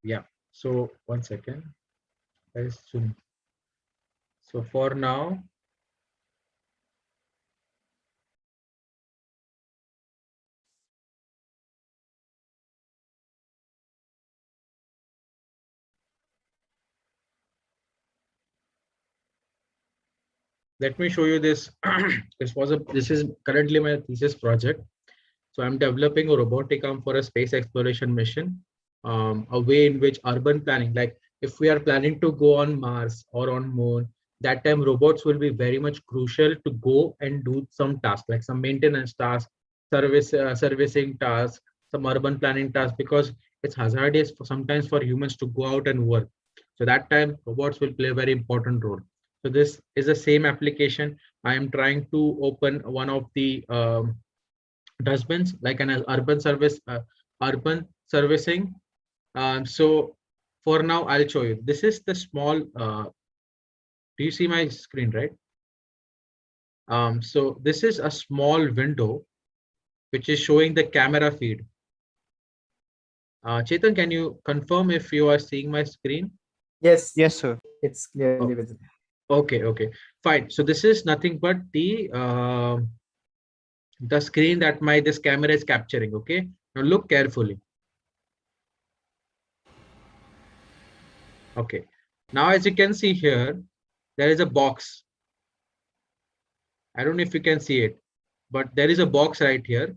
Yeah. So one second. Let's zoom. So for now, let me show you this. This is currently my thesis project. So I'm developing a robotic arm for a space exploration mission, a way in which urban planning, like if we are planning to go on Mars or on Moon, that time robots will be very much crucial to go and do some tasks, like some maintenance tasks, servicing tasks, some urban planning tasks, because it's hazardous for sometimes for humans to go out and work. So that time robots will play a very important role. So this is the same application. I am trying to open one of the dustbins, like an urban servicing. So for now, I'll show you. This is the small. Do you see my screen, right? So this is a small window which is showing the camera feed. Chetan, can you confirm if you are seeing my screen? Yes, Yes, sir. it's clearly Oh, visible. okay, fine. So this is nothing but the screen that my this camera is capturing. Okay, now look carefully. Okay, now as you can see here, there is a box. I don't know if you can see it, but there is a box right here.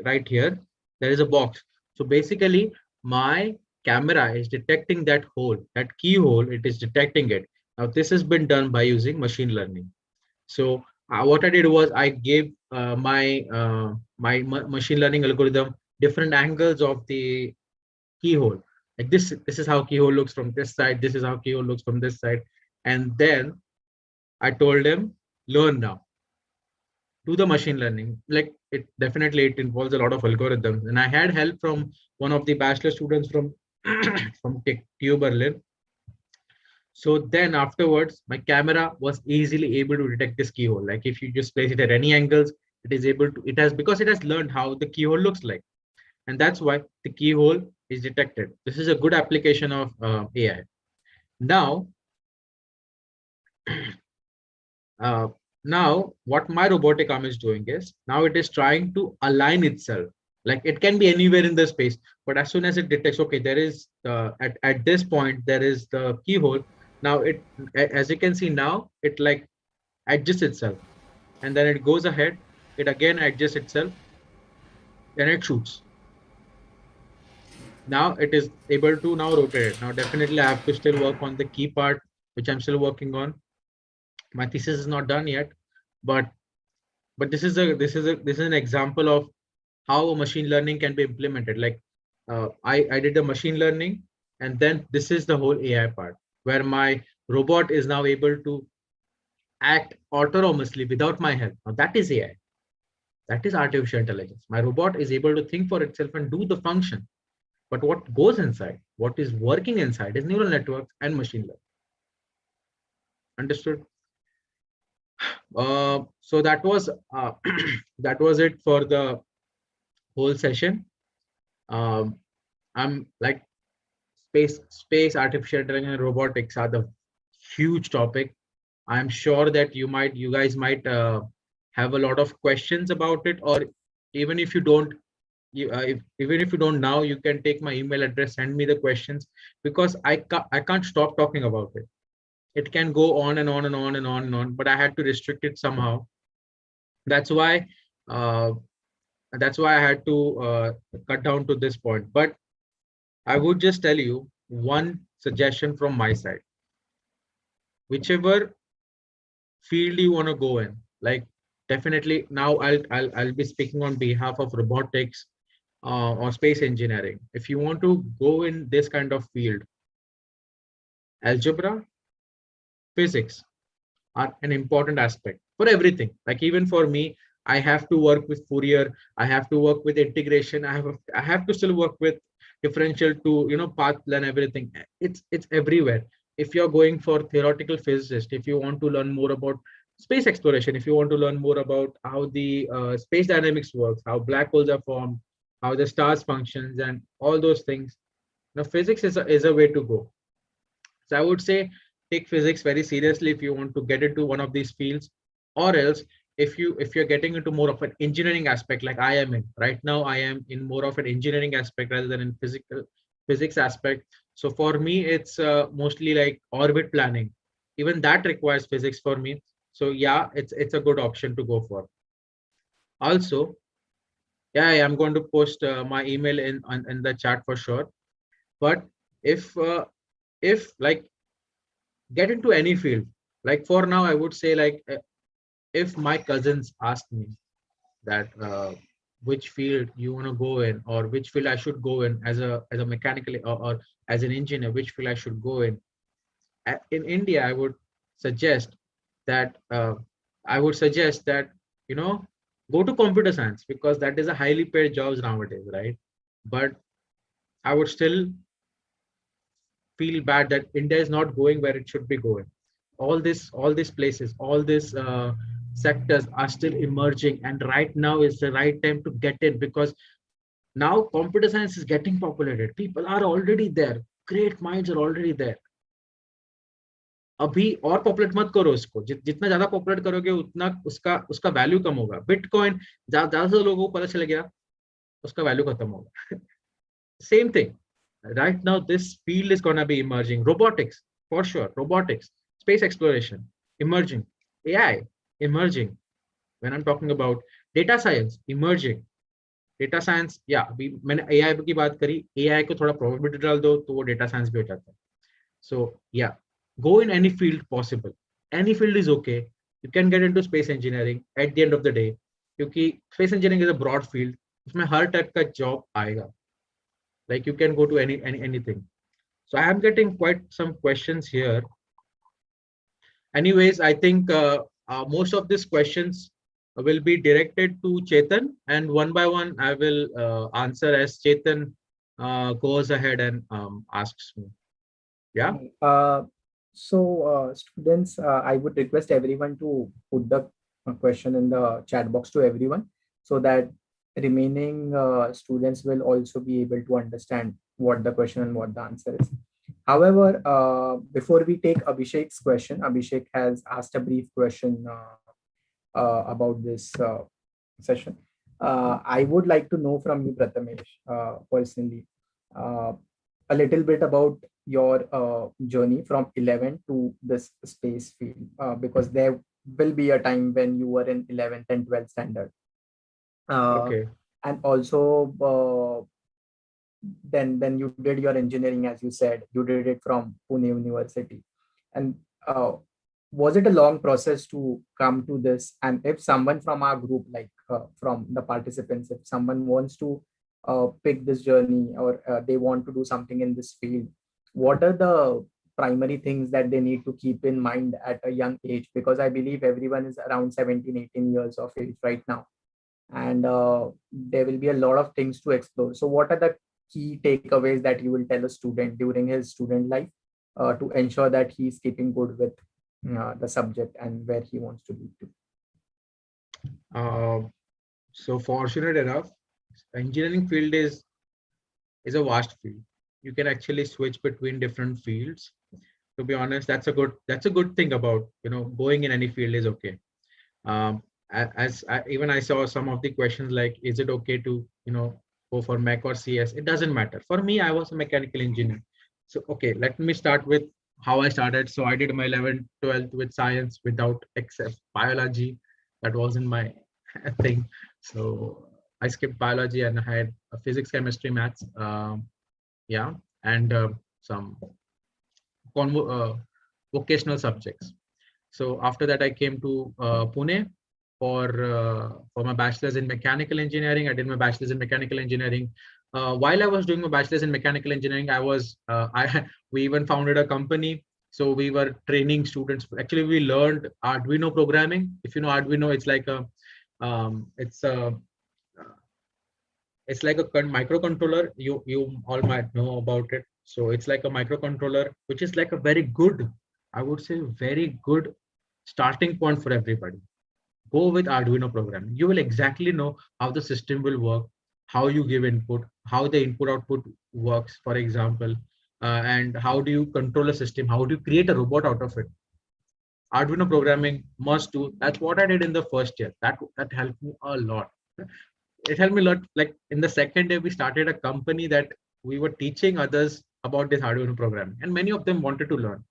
Right here, there is a box. So basically, my camera is detecting that hole, that keyhole. It is detecting it. Now this has been done by using machine learning. So what I did was I gave my machine learning algorithm different angles of the keyhole. Like this is how keyhole looks from this side. This is how keyhole looks from this side. And then I told him, learn now, do the machine learning. Like it involves a lot of algorithms, and I had help from one of the bachelor students from from TU Berlin. So then afterwards, my camera was easily able to detect this keyhole. Like if you just place it at any angles, it is able to. It has, because it has learned how the keyhole looks like, and that's why the keyhole is detected. This is a good application of AI. Now, uh, now what my robotic arm is doing is, now it is trying to align itself. Like it can be anywhere in the space, but as soon as it detects, okay, there is at this point there is the keyhole. Now as you can see now, it like adjusts itself, and then it goes ahead, it again adjusts itself, then it shoots. Now it is able to now rotate it. Now definitely I have to still work on the key part, which I'm still working on. My thesis is not done yet, but this is an example of how machine learning can be implemented. Like I did the machine learning, and then this is the whole AI part where my robot is now able to act autonomously without my help. Now that is AI. That is artificial intelligence. My robot is able to think for itself and do the function. But what goes inside, what is working inside is neural networks and machine learning. Understood? So that was that was it for the whole session. I'm like space, artificial intelligence, and robotics are the huge topic. I'm sure that you guys might have a lot of questions about it, or even if you don't, even if you don't now, you can take my email address, send me the questions, because I can't stop talking about it. It can go on and on and on and on and on, but I had to restrict it somehow. That's why uh, that's why I had to cut down to this point. But I would just tell you one suggestion from my side. Whichever field you want to go in, like definitely now I'll be speaking on behalf of robotics or space engineering. If you want to go in this kind of field, algebra, physics are an important aspect for everything. Like even for me, I have to work with Fourier, I have to work with integration, I have to still work with differential to path and everything. It's everywhere. If you're going for theoretical physicist, if you want to learn more about space exploration, if you want to learn more about how the space dynamics works, how black holes are formed, how the stars functions, and all those things, now physics is a way to go. So I would say take physics very seriously if you want to get into one of these fields, or else if you're getting into more of an engineering aspect, like I am in right now, I am in more of an engineering aspect rather than in physics aspect. So for me, it's mostly like orbit planning. Even that requires physics for me. So yeah, it's a good option to go for. Also, yeah, I'm going to post my email in the chat for sure. But if like get into any field, like for now I would say, like if my cousins ask me that which field you want to go in, or which field I should go in as a mechanical, or as an engineer, which field I should go in India, I would suggest that you know go to computer science, because that is a highly paid jobs nowadays, right? But I would still feel bad that India is not going where it should be going. All these places, all these sectors are still emerging, and right now is the right time to get in, because now computer science is getting populated. People are already there. Great minds are already there. अभी और populate मत करो इसको, जितना ज्यादा populate करोगे उतना उसका उसका वैल्यू कम होगा. बिटकॉइन ज्यादा से लोगों को पता चल गया, उसका वैल्यू खत्म होगा. Same thing. Right now, this field is going to be emerging. Robotics, for sure. Robotics, space exploration, emerging. AI, emerging. When I'm talking about data science, emerging. Data science, yeah. अभी मैंने AI की बात करी. AI को थोड़ा probability डाल दो तो वो data science भी हो जाता है. So yeah, go in any field possible. Any field is okay. You can get into space engineering at the end of the day, क्योंकि space engineering is a broad field. उसमें हर type का job आएगा. Like you can go to anything. So I am getting quite some questions here. Anyways, I think most of these questions will be directed to Chetan, and one by one I will answer as Chetan goes ahead and asks me. Yeah. Students, I would request everyone to put the question in the chat box to everyone, so that remaining students will also be able to understand what the question and what the answer is. However, before we take Abhishek's question, Abhishek has asked a brief question about this session. I would like to know from you, Prathamesh, personally, uh, a little bit about your journey from 11 to this space field, because there will be a time when you were in 11th and 12th standard. Uh, Okay. and also, then you did your engineering, as you said, you did it from Pune University. And uh, was it a long process to come to this? And if someone from our group, like from the participants, if someone wants to pick this journey, or they want to do something in this field, what are the primary things that they need to keep in mind at a young age? Because I believe everyone is around 17, 18 years of age right now, and there will be a lot of things to explore. So what are the key takeaways that you will tell a student during his student life, to ensure that he's keeping good with the subject and where he wants to lead to? Uh, so fortunate enough, engineering field is a vast field. You can actually switch between different fields. To be honest, that's a good thing about going in any field is okay. As even I saw some of the questions like, is it okay to go for Mech or CS? It doesn't matter. For me, I was a mechanical engineer. So okay, let me start with how I started. So I did my 11th, 12th with science without except biology. That wasn't my thing. So I skipped biology and I had physics, chemistry, maths. Yeah, and some vocational subjects. So after that, I came to Pune for my bachelor's in mechanical engineering. I did my bachelor's in mechanical engineering. While I was doing my bachelor's in mechanical engineering, I we even founded a company. So we were training students. Actually, we learned Arduino programming. If you know Arduino, um, it's a it's like a microcontroller. You all might know about it. So it's like a microcontroller, which is like a very good, I would say, very good starting point for everybody. Go with Arduino programming. You will exactly know how the system will work, how you give input, how the input output works, for example, and how do you control a system, how do you create a robot out of it. Arduino programming must do. That's what I did in the first year. That helped me a lot. It helped me a lot. Like in the second day, we started a company that we were teaching others about this Arduino programming, and many of them wanted to learn.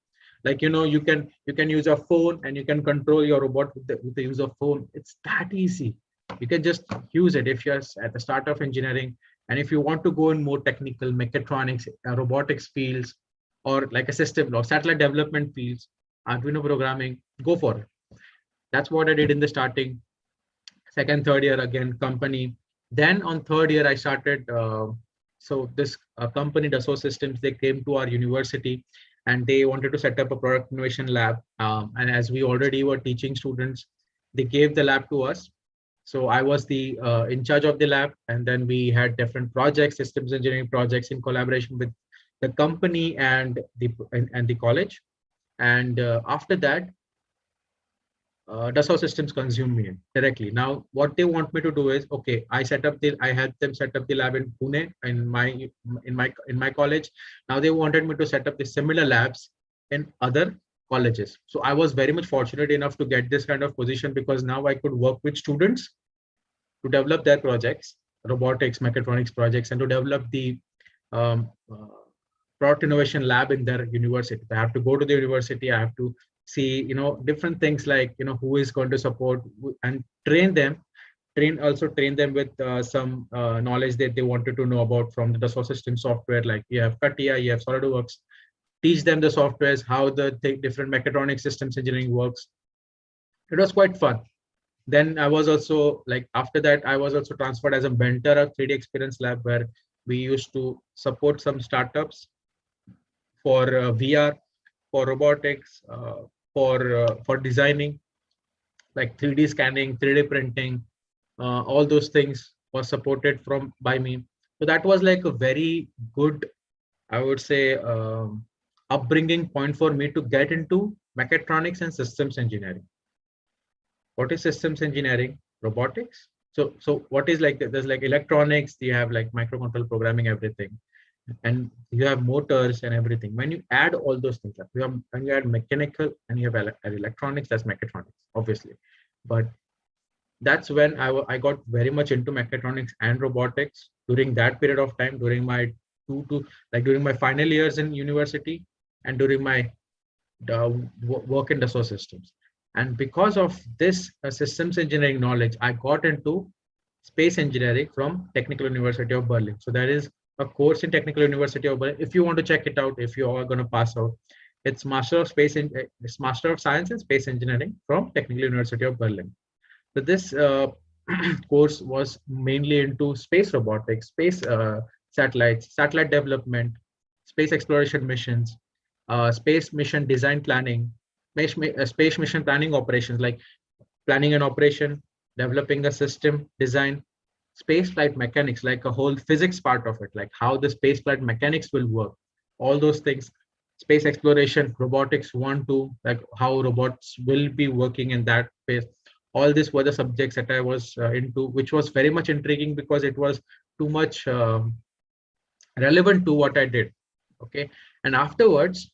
Like you can use a phone and you can control your robot with the use of phone. It's that easy. You can just use it if you're at the start of engineering, and if you want to go in more technical mechatronics, robotics fields, or like a system or satellite development fields, Arduino programming, go for it. That's what I did in the starting. Second, third year again company. Then on third year I started. So this company, Dassault Systems, they came to our university and they wanted to set up a product innovation lab. And as we already were teaching students, they gave the lab to us. So I was the in charge of the lab, and then we had different projects, systems engineering projects in collaboration with the company and the college. And after that, Dassault Systems consume me directly. Now, what they want me to do is, okay, I had them set up the lab in Pune in my college. Now they wanted me to set up the similar labs in other colleges. So I was very much fortunate enough to get this kind of position because now I could work with students to develop their projects, robotics, mechatronics projects, and to develop the um, uh, product innovation lab in their university. I have to go to the university. I have to see, different things like, who is going to support and train them. Train them with some knowledge that they wanted to know about from the Dassault System software. Like you have CATIA, you have SolidWorks. Teach them the softwares, how the different mechatronic systems engineering works. It was quite fun. Then I was also like, after that, I was also transferred as a mentor at 3D Experience Lab, where we used to support some startups for VR, for robotics, for designing, like 3D scanning, 3D printing, all those things was supported from by me. So that was like a very good, I would say, upbringing point for me to get into mechatronics and systems engineering. What is systems engineering? Robotics. So what is like, there's like electronics, you have like microcontroller programming, everything, and you have motors and everything. When you add all those things up, when you add mechanical and you have electronics, that's mechatronics, obviously. But That's when I got very much into mechatronics and robotics during that period of time, during my during my final years in university and during my work in Dassault Systems. And because of this systems engineering knowledge, I got into space engineering from Technical University of Berlin. So there is a course in Technical University of Berlin. If you want to check it out, if you are going to pass out, it's it's Master of Science in Space Engineering from Technical University of Berlin. So this course was mainly into space robotics, space satellites, satellite development, space exploration missions, space mission design planning, space mission planning operations like planning an operation, developing a system design, space flight mechanics, like a whole physics part of it, like how the space flight mechanics will work, all those things, space exploration, robotics 1, 2, like how robots will be working in that space. All these were the subjects that I was into, which was very much intriguing because it was too much relevant to what I did. Okay. And afterwards,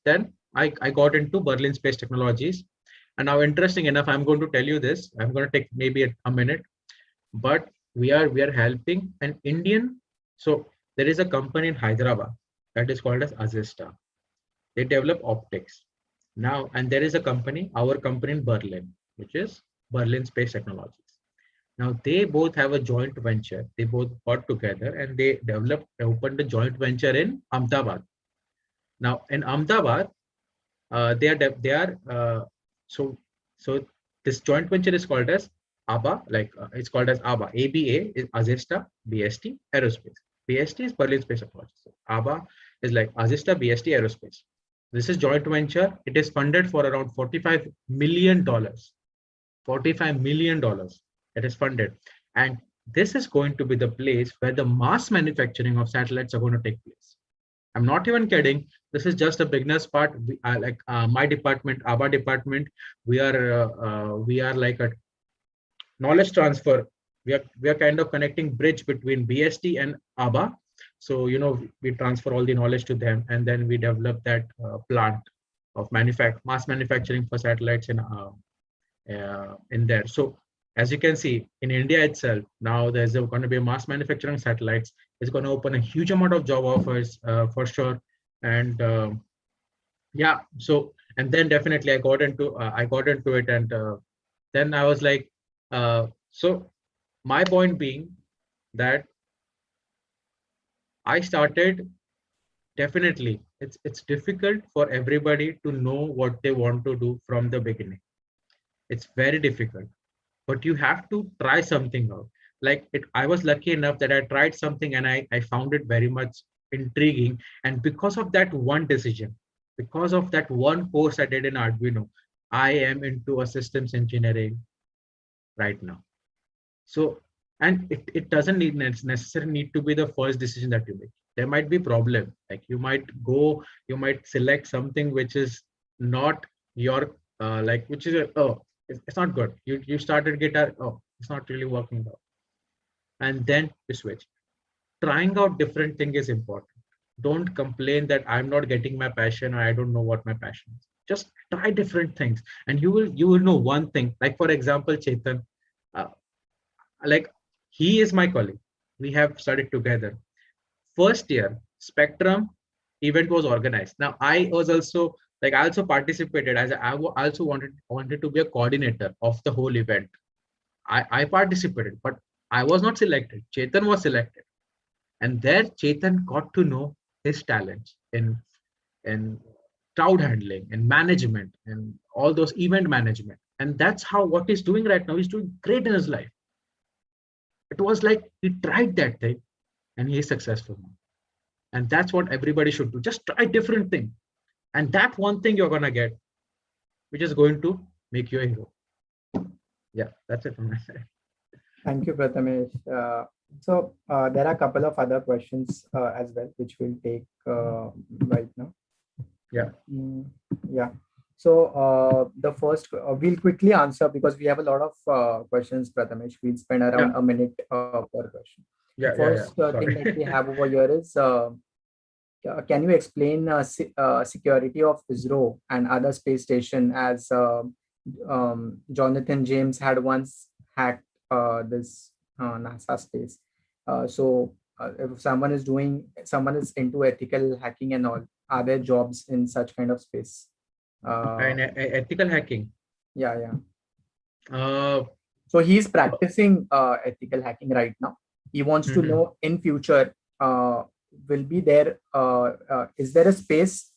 then I got into Berlin Space Technologies. And now, interesting enough, I'm going to tell you this. I'm going to take maybe a minute, but we are helping an Indian. So there is a company in Hyderabad that is called as Azista. They develop optics now, and there is a company, our company in Berlin, which is Berlin Space Technologies. Now they both have a joint venture. They both got together and they opened a joint venture in Ahmedabad. Now in Ahmedabad, they are so so this joint venture is called as ABA, like it's called as ABA. ABA is Azista, BST Aerospace. BST is Berlin Space Technology. So ABA is like Azista, BST Aerospace. This is joint venture. It is funded for around $45 million. $45 million. It is funded, and this is going to be the place where the mass manufacturing of satellites are going to take place. I'm not even kidding. This is just a beginner's part. My department, ABA department, we are like a knowledge transfer. We are kind of connecting bridge between BST and ABA. So we transfer all the knowledge to them, and then we develop that plant of mass manufacturing for satellites in there. So as you can see, in India itself, now there's going to be a mass manufacturing satellites. It's going to open a huge amount of job offers for sure. And yeah, so and then definitely I got into it, and then I was like, so my point being that I started, definitely it's difficult for everybody to know what they want to do from the beginning. It's very difficult, but you have to try something out. Like I was lucky enough that I tried something and I found it very much intriguing. And because of that one decision, because of that one course I did in Arduino, I am into a systems engineering right now. So, and it doesn't necessarily need to be the first decision that you make. There might be problem. Like you might select something which is not your which is it's not good. You started guitar, it's not really working out, and then you switch. Trying out different thing is important. Don't complain that I'm not getting my passion or I don't know what my passion is. Just try different things, and you will know one thing. Like for example, Chetan, uh, like he is my colleague. We have studied together. First year, Spectrum event was organized. Now I was also like I also participated as also wanted to be a coordinator of the whole event. I participated, but I was not selected. Chetan was selected, and there Chetan got to know his talents in crowd handling and management and all those event management. And that's how what he's doing right now. He's doing great in his life. It was like he tried that thing and he is successful now. And that's what everybody should do. Just try different thing. And that one thing you're gonna get, which is going to make you a hero. Yeah, that's it from my side. Thank you, Prathamesh. There are a couple of other questions as well, which we'll take right now. Yeah. Yeah. So the first, we'll quickly answer because we have a lot of questions, Prathamesh. We'll spend around a minute per question. Yeah, the first thing that we have over here is, can you explain security of ISRO and other space station as Jonathan James had once hacked this NASA space. If someone is into ethical hacking and all, are there jobs in such kind of space? And ethical hacking. Yeah, yeah. Uh, So he's practicing ethical hacking right now. He wants to mhm. know in future, will be there, is there a space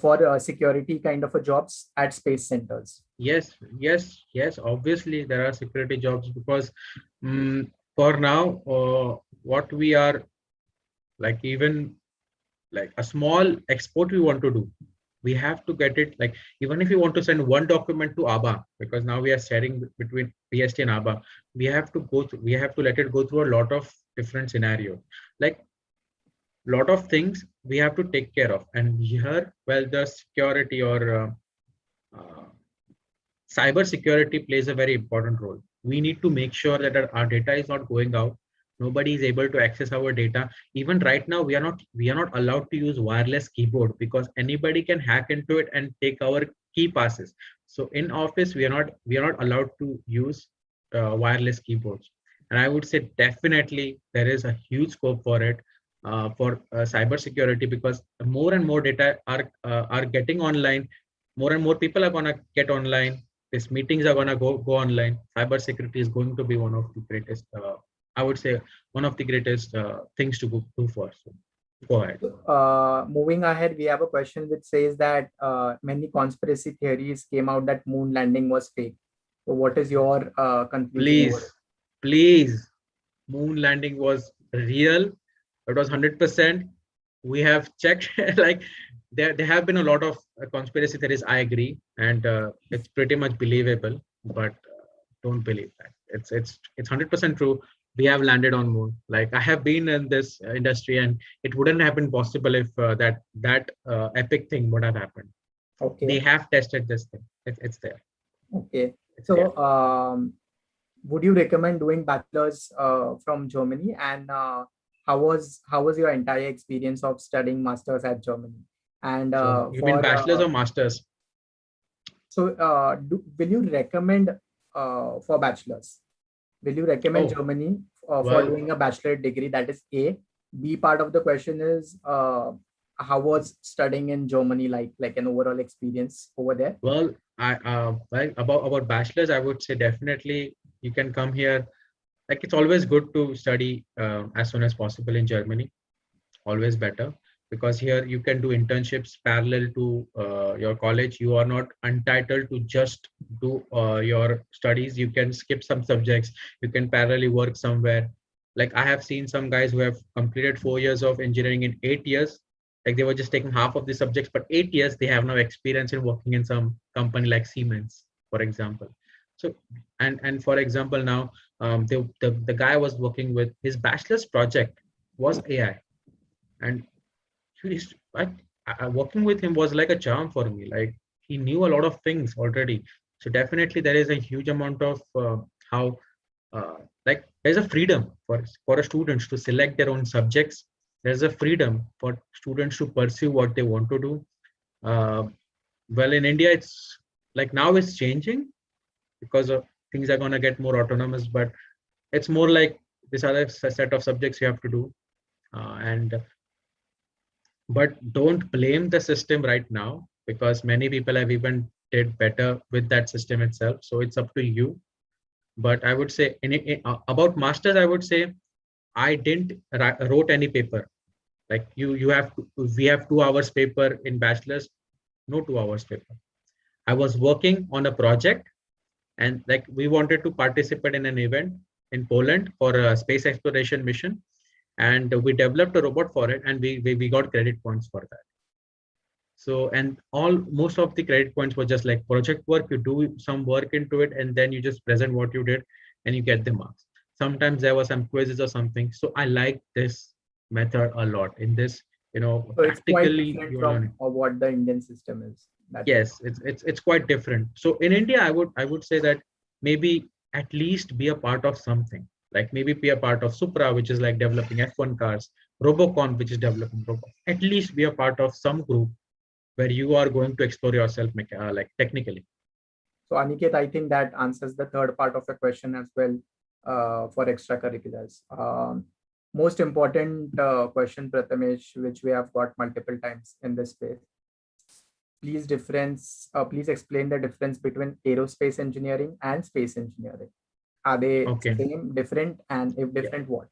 for security kind of a jobs at space centers? Yes, yes, yes. Obviously, there are security jobs because for now, what we are like, even like a small export we want to do, we have to get it like, even if you want to send one document to ABA, because now we are sharing between PST and ABA, we have to go through, we have to let it go through a lot of different scenarios. Like lot of things we have to take care of, and here, well, the security or uh, cyber security plays a very important role. We need to make sure that our data is not going out. Nobody is able to access our data. Even right now, we are not allowed to use wireless keyboard because anybody can hack into it and take our key passes. So in office, we are not allowed to use wireless keyboards. And I would say definitely there is a huge scope for it, for cyber security, because more and more data are getting online. More and more people are gonna get online. These meetings are gonna go online. Cyber security is going to be one of the greatest, I would say, one of the greatest things to do for. So go ahead. Moving ahead, we have a question which says that many conspiracy theories came out that moon landing was fake. So, what is your conclusion over it? Please, please, moon landing was real. It was 100%. We have checked. Like there have been a lot of conspiracy theories. I agree, and it's pretty much believable. But don't believe that. It's 100% true. We have landed on moon. Like I have been in this industry, and it wouldn't have been possible if that epic thing would have happened. They Okay, have tested this thing. It's there. okay. It's there. So, would you recommend doing bachelor's from Germany? And how was your entire experience of studying masters at Germany? And So you mean bachelor's or masters? will you recommend for bachelor's? Will you recommend Oh, Germany for well, doing a bachelorate degree? That is A. B part of the question is how was studying in Germany like an overall experience over there? well, like about bachelor's, I would say definitely you can come here. Like it's always good to study as soon as possible in Germany. Always better, because here you can do internships parallel to your college. You are not entitled to just do your studies. You can skip some subjects. You can parallelly work somewhere. Like I have seen some guys who have completed 4 years of engineering in 8 years. Like they were just taking half of the subjects, but 8 years they have no experience in working in some company like Siemens, for example. So and for example now, the guy was working with his bachelor's project was AI, and working with him was like a charm for me. Like he knew a lot of things already. So definitely there is a huge amount of how like there's a freedom for a students to select their own subjects. There's a freedom for students to pursue what they want to do. uh, well, in India it's like now it's changing because of things are going to get more autonomous, but it's more like this other set of subjects you have to do. And but don't blame the system right now, because many people have even did better with that system itself, so it's up to you. But I would say about masters, I would say I didn't wrote any paper. Like you have to, we have 2 hours paper in bachelor's. No 2 hours paper. I was working on a project, and like we wanted to participate in an event in Poland for a space exploration mission, and we developed a robot for it, and we got credit points for that. So, and all most of the credit points were just like project work. You do some work into it, and then you just present what you did, and you get the marks. Sometimes there were some quizzes or something. So I like this method a lot. In this, So it's quite practically different you're from learning. what the Indian system is. That you. Yes, it's quite different. So in India, I would say that maybe at least be a part of something. Like maybe be a part of Supra, which is like developing F1 cars, Robocon, which is developing robots. At least be a part of some group where you are going to explore yourself like technically. So Aniket, I think that answers the third part of the question as well, for extracurriculars. Most important question, Prathamesh, which we have got multiple times in this space. Please explain the difference between aerospace engineering and space engineering. Are they Okay. same, different, and if Yeah. different, what?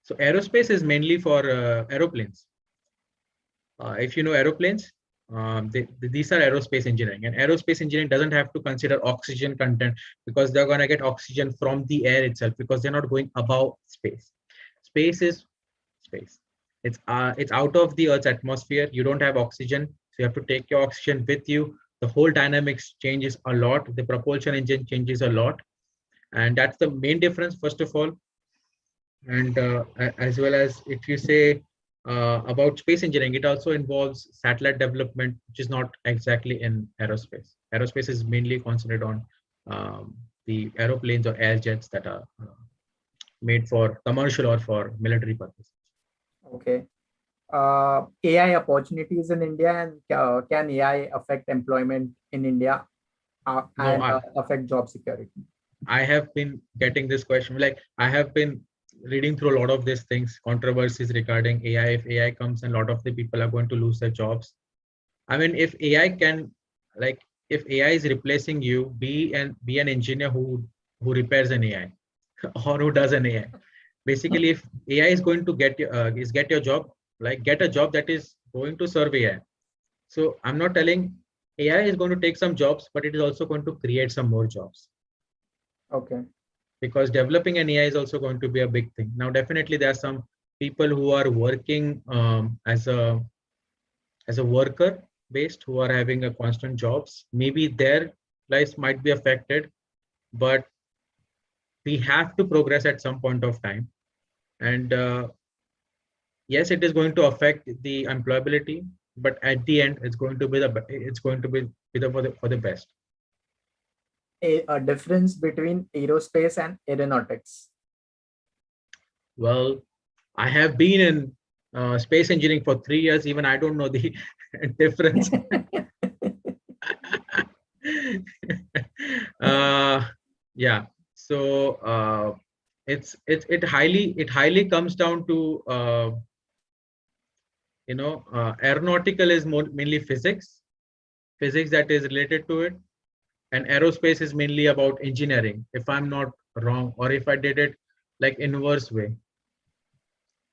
So aerospace is mainly for aeroplanes. If you know aeroplanes, these are aerospace engineering, and aerospace engineering doesn't have to consider oxygen content because they're going to get oxygen from the air itself because they're not going above space. Space is space. It's out of the Earth's atmosphere. You don't have oxygen, so you have to take your oxygen with you. The whole dynamics changes a lot. The propulsion engine changes a lot, and that's the main difference, first of all. And as well as if you say about space engineering, it also involves satellite development, which is not exactly in aerospace. Aerospace is mainly concentrated on the aeroplanes or air jets that are made for commercial or for military purposes. Okay. AI opportunities in India, and can AI affect employment in India, No, and affect job security? I have been getting this question. Like I have been reading through a lot of these things, controversies regarding AI. If AI comes, and a lot of the people are going to lose their jobs. I mean, if AI can, like, if AI is replacing you, be an engineer who repairs an AI or who does an AI. Basically, if AI is going to get your job, like get a job that is going to serve AI. So I'm not telling AI is going to take some jobs, but it is also going to create some more jobs. Okay. Because developing an AI is also going to be a big thing. Now, definitely there are some people who are working as a worker based, who are having a constant jobs. Maybe their lives might be affected, but we have to progress at some point of time. And yes, it is going to affect the employability, but at the end, it's going to be for the best. A difference between aerospace and aeronautics. Well, I have been in space engineering for 3 years. Even I don't know the difference. uh, yeah. So it highly comes down to aeronautical is mainly physics that is related to it, and aerospace is mainly about engineering. If I'm not wrong, or if I did it like inverse way.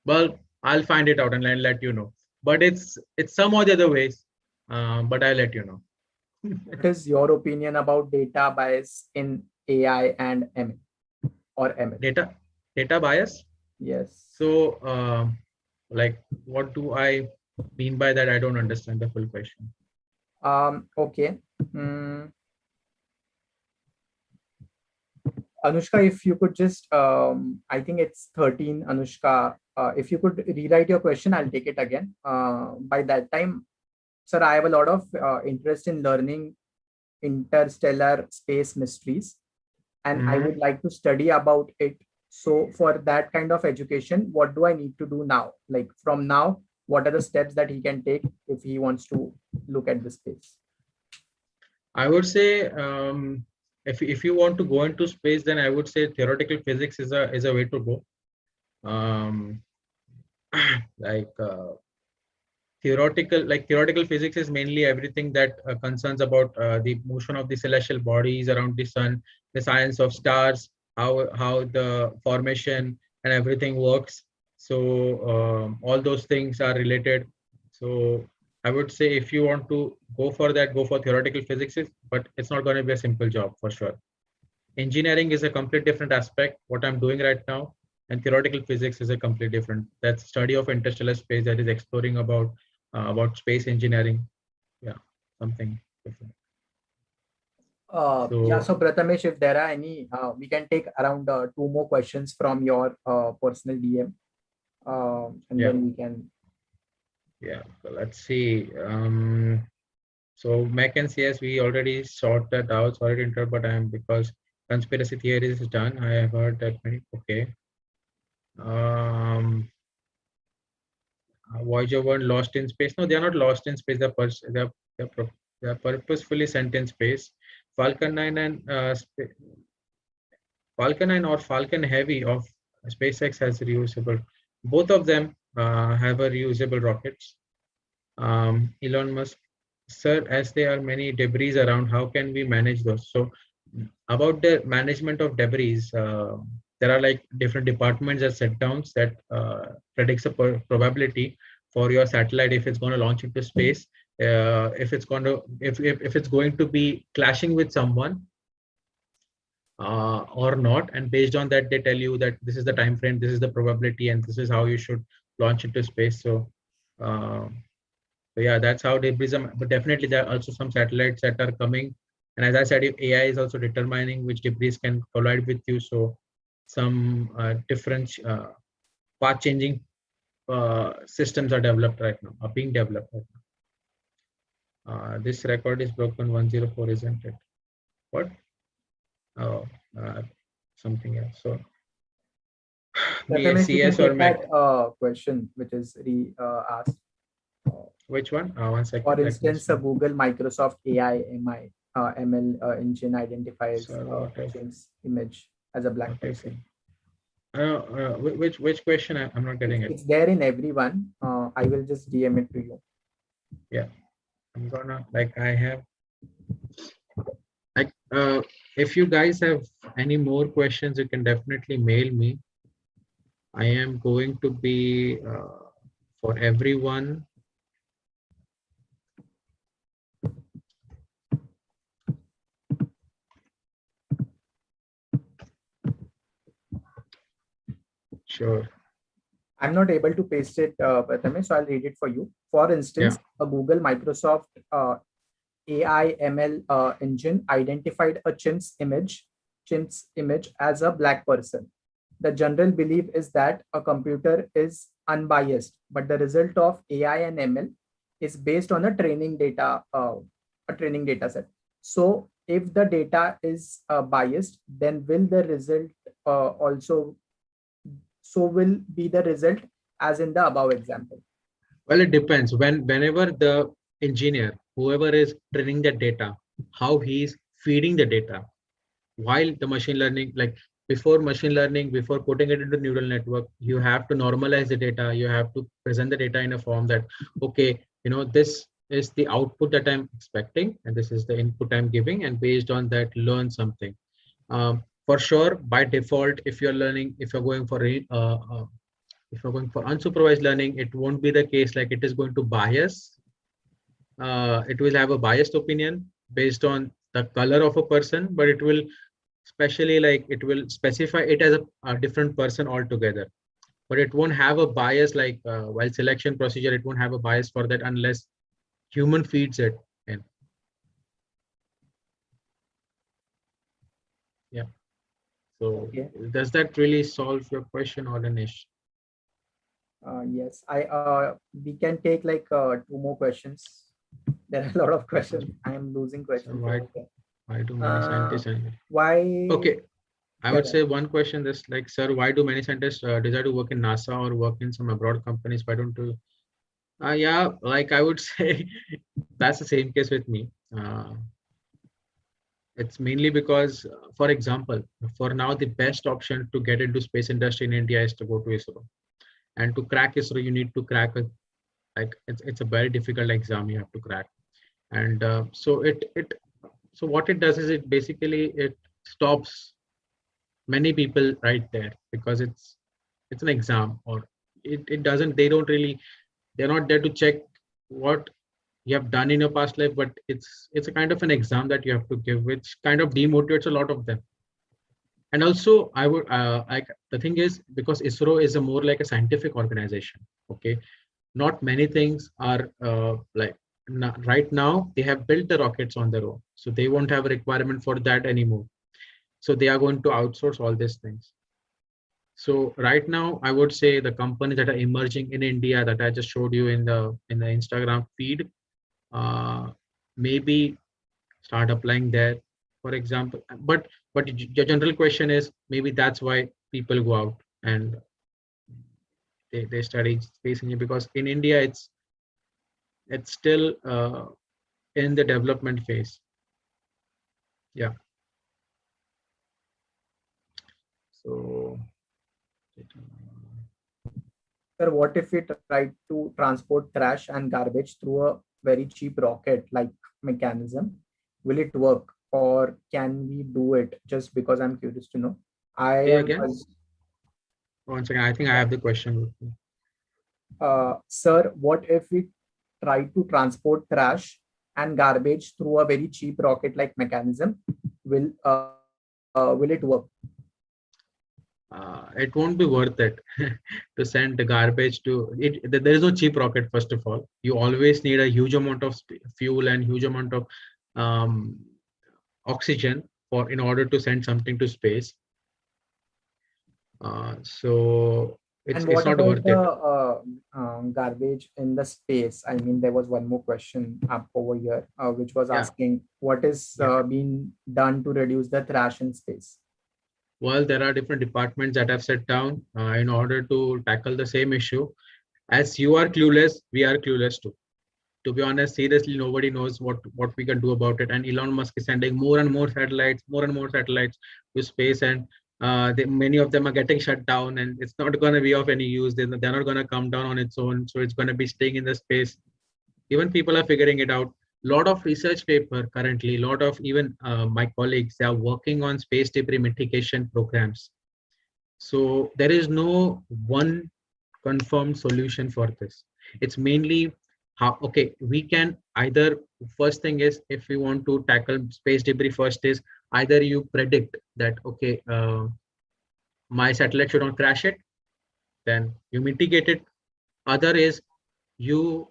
Well, I'll find it out and I'll let you know. But it's some or the other ways. But I'll let you know. What is your opinion about data bias in AI and ML or ML? Data bias. Yes. So, like, what do I mean by that? I don't understand the full question. Okay. Anushka, if you could just, I think it's 13, Anushka. If you could rewrite your question, I'll take it again. By that time, sir, I have a lot of interest in learning interstellar space mysteries, and I would like to study about it. So for that kind of education, what do I need to do now? Like from now, what are the steps that he can take if he wants to look at the space? I would say if you want to go into space, then I would say theoretical physics is a way to go. Um, like theoretical physics is mainly everything that concerns about the motion of the celestial bodies around the sun, the science of stars, how the formation and everything works. So all those things are related. So I would say if you want to go for that, go for theoretical physics, but it's not going to be a simple job for sure. Engineering is a complete different aspect, what I'm doing right now, and theoretical physics is a complete different. That's study of interstellar space, that is exploring about space engineering. Yeah, something different. Yeah, So so Prathamesh, if there are any, we can take around two more questions from your personal DM, and yeah, then we can. yeah. So let's see. So Mac and CS, we already sorted that out. Sorry to interrupt, but I'm because conspiracy theories is done. I have heard that many. Okay. Um, Voyager 1 lost in space. No, they are not lost in space. They're purposefully sent in space. Falcon 9 and Falcon 9 or Falcon Heavy of SpaceX has reusable. Both of them have a reusable rockets. Elon Musk, sir, as there are many debris around, how can we manage those? So about the management of debris, there are like different departments that set downs that predicts a probability for your satellite if it's going to launch into space, if it's going to if it's going to be clashing with someone or not, and based on that they tell you that this is the time frame, this is the probability, and this is how you should launch into space. So yeah, that's how debris but definitely there are also some satellites that are coming, and as I said, if AI is also determining which debris can collide with you, so some different path changing systems are developed right now, are being developed right now. This record is broken 104, isn't it? What? Oh, something else. So Prathamesh, you can CS or take Mac. that question which is asked. Which one? One For second. Let me instance, see. a Google Microsoft AI ML engine identifies So what a is chim's image as a black what is it? person. Which question? I'm not getting it. It's there in everyone. I will just DM it to you. Yeah, I'm gonna like I have like if you guys have any more questions, you can definitely mail me. I am going to be for everyone. Sure. I'm not able to paste it, Prathamesh, so I'll read it for you. For Yeah. instance, a Google Microsoft AI ML engine identified a chim's image as a black person. The general belief is that a computer is unbiased, but the result of AI and ML is based on a training data set. So if the data is biased, then will the result also so will be the result as in the above example. Well, it depends. Whenever the engineer, whoever is training the data, how he's feeding the data, while the machine learning, like before machine learning, before putting it into neural network, you have to normalize the data. You have to present the data in a form that, okay, this is the output that I'm expecting, and this is the input I'm giving, and based on that, learn something. For sure, by default, if you're learning, if you're going for unsupervised learning, it won't be the case like it is going to bias. It will have a biased opinion based on the color of a person, but it will especially like it will specify it as a different person altogether, but it won't have a bias like while selection procedure, it won't have a bias for that unless human feeds it in. Yeah. So Okay. does that really solve your question, or Anish? Yes, we can take like two more questions. There are a lot of questions. I am losing So questions over there. why do many Uh, scientists and why? okay, I Yeah, would yeah. say one question is like, sir, why do many scientists desire to work in NASA or work in some abroad companies? Why don't you? Yeah, like I would say, that's the same case with me. It's mainly because, for example, for now, the best option to get into space industry in India is to go to ISRO. And to crack ISRO, you need to crack it's a very difficult exam you have to crack. And so what it does is it basically it stops many people right there because it's an exam, or it doesn't they don't really, they're not there to check what you have done in your past life, but it's a kind of an exam that you have to give, which kind of demotivates a lot of them. And also I would like the thing is, because ISRO is a more like a scientific organization, okay, not many things are like right now they have built the rockets on their own, so they won't have a requirement for that anymore, so they are going to outsource all these things. So right now, I would say the companies that are emerging in India that I just showed you in the Instagram feed, uh, maybe start applying there, for example. But your general question is maybe that's why people go out and they study space engineering, because in India it's still in the development phase. Yeah. So, sir, what if we try to transport trash and garbage through a very cheap rocket like mechanism? Will it work, or can we do it? Just because I'm curious to know. I Say am, again. Once again, I think I have the question with me. sir, what if we try to transport trash and garbage through a very cheap rocket like mechanism? Will it work? It won't be worth it to send the garbage to it. There is no cheap rocket. First of all, you always need a huge amount of fuel and huge amount of um, oxygen for in order to send something to space. So And it's what not about worth the it. garbage in the space? I mean, there was one more question up over here, which was Yeah, asking what is yeah. being done to reduce the trash in space. Well, there are different departments that have set down in order to tackle the same issue. As you are clueless, we are clueless too. To be honest, seriously, nobody knows what we can do about it. And Elon Musk is sending more and more satellites to space, and many of them are getting shut down, and it's not going to be of any use. They're not going to come down on its own, so it's going to be staying in the space. Even people are figuring it out. Lot of research paper currently, lot of even my colleagues, they are working on space debris mitigation programs. So there is no one confirmed solution for this. It's mainly how, okay, we can either, first thing is, if we want to tackle space debris, first is either you predict that, okay, my satellite should not crash it, then you mitigate it. Other is you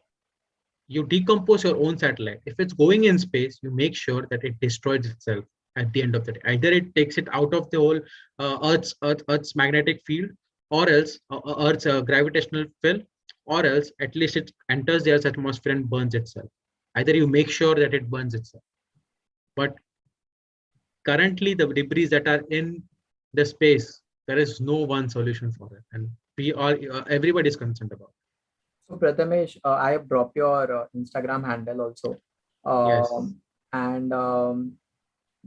you decompose your own satellite. If it's going in space, you make sure that it destroys itself at the end of the day. Either it takes it out of the whole Earth's magnetic field, or else Earth's gravitational field, or else at least it enters the Earth's atmosphere and burns itself. Either you make sure that it burns itself. But currently, the debris that are in the space, there is no one solution for it, and we are everybody is concerned about it. So Prathamesh, I have dropped your Instagram handle also, Yes. and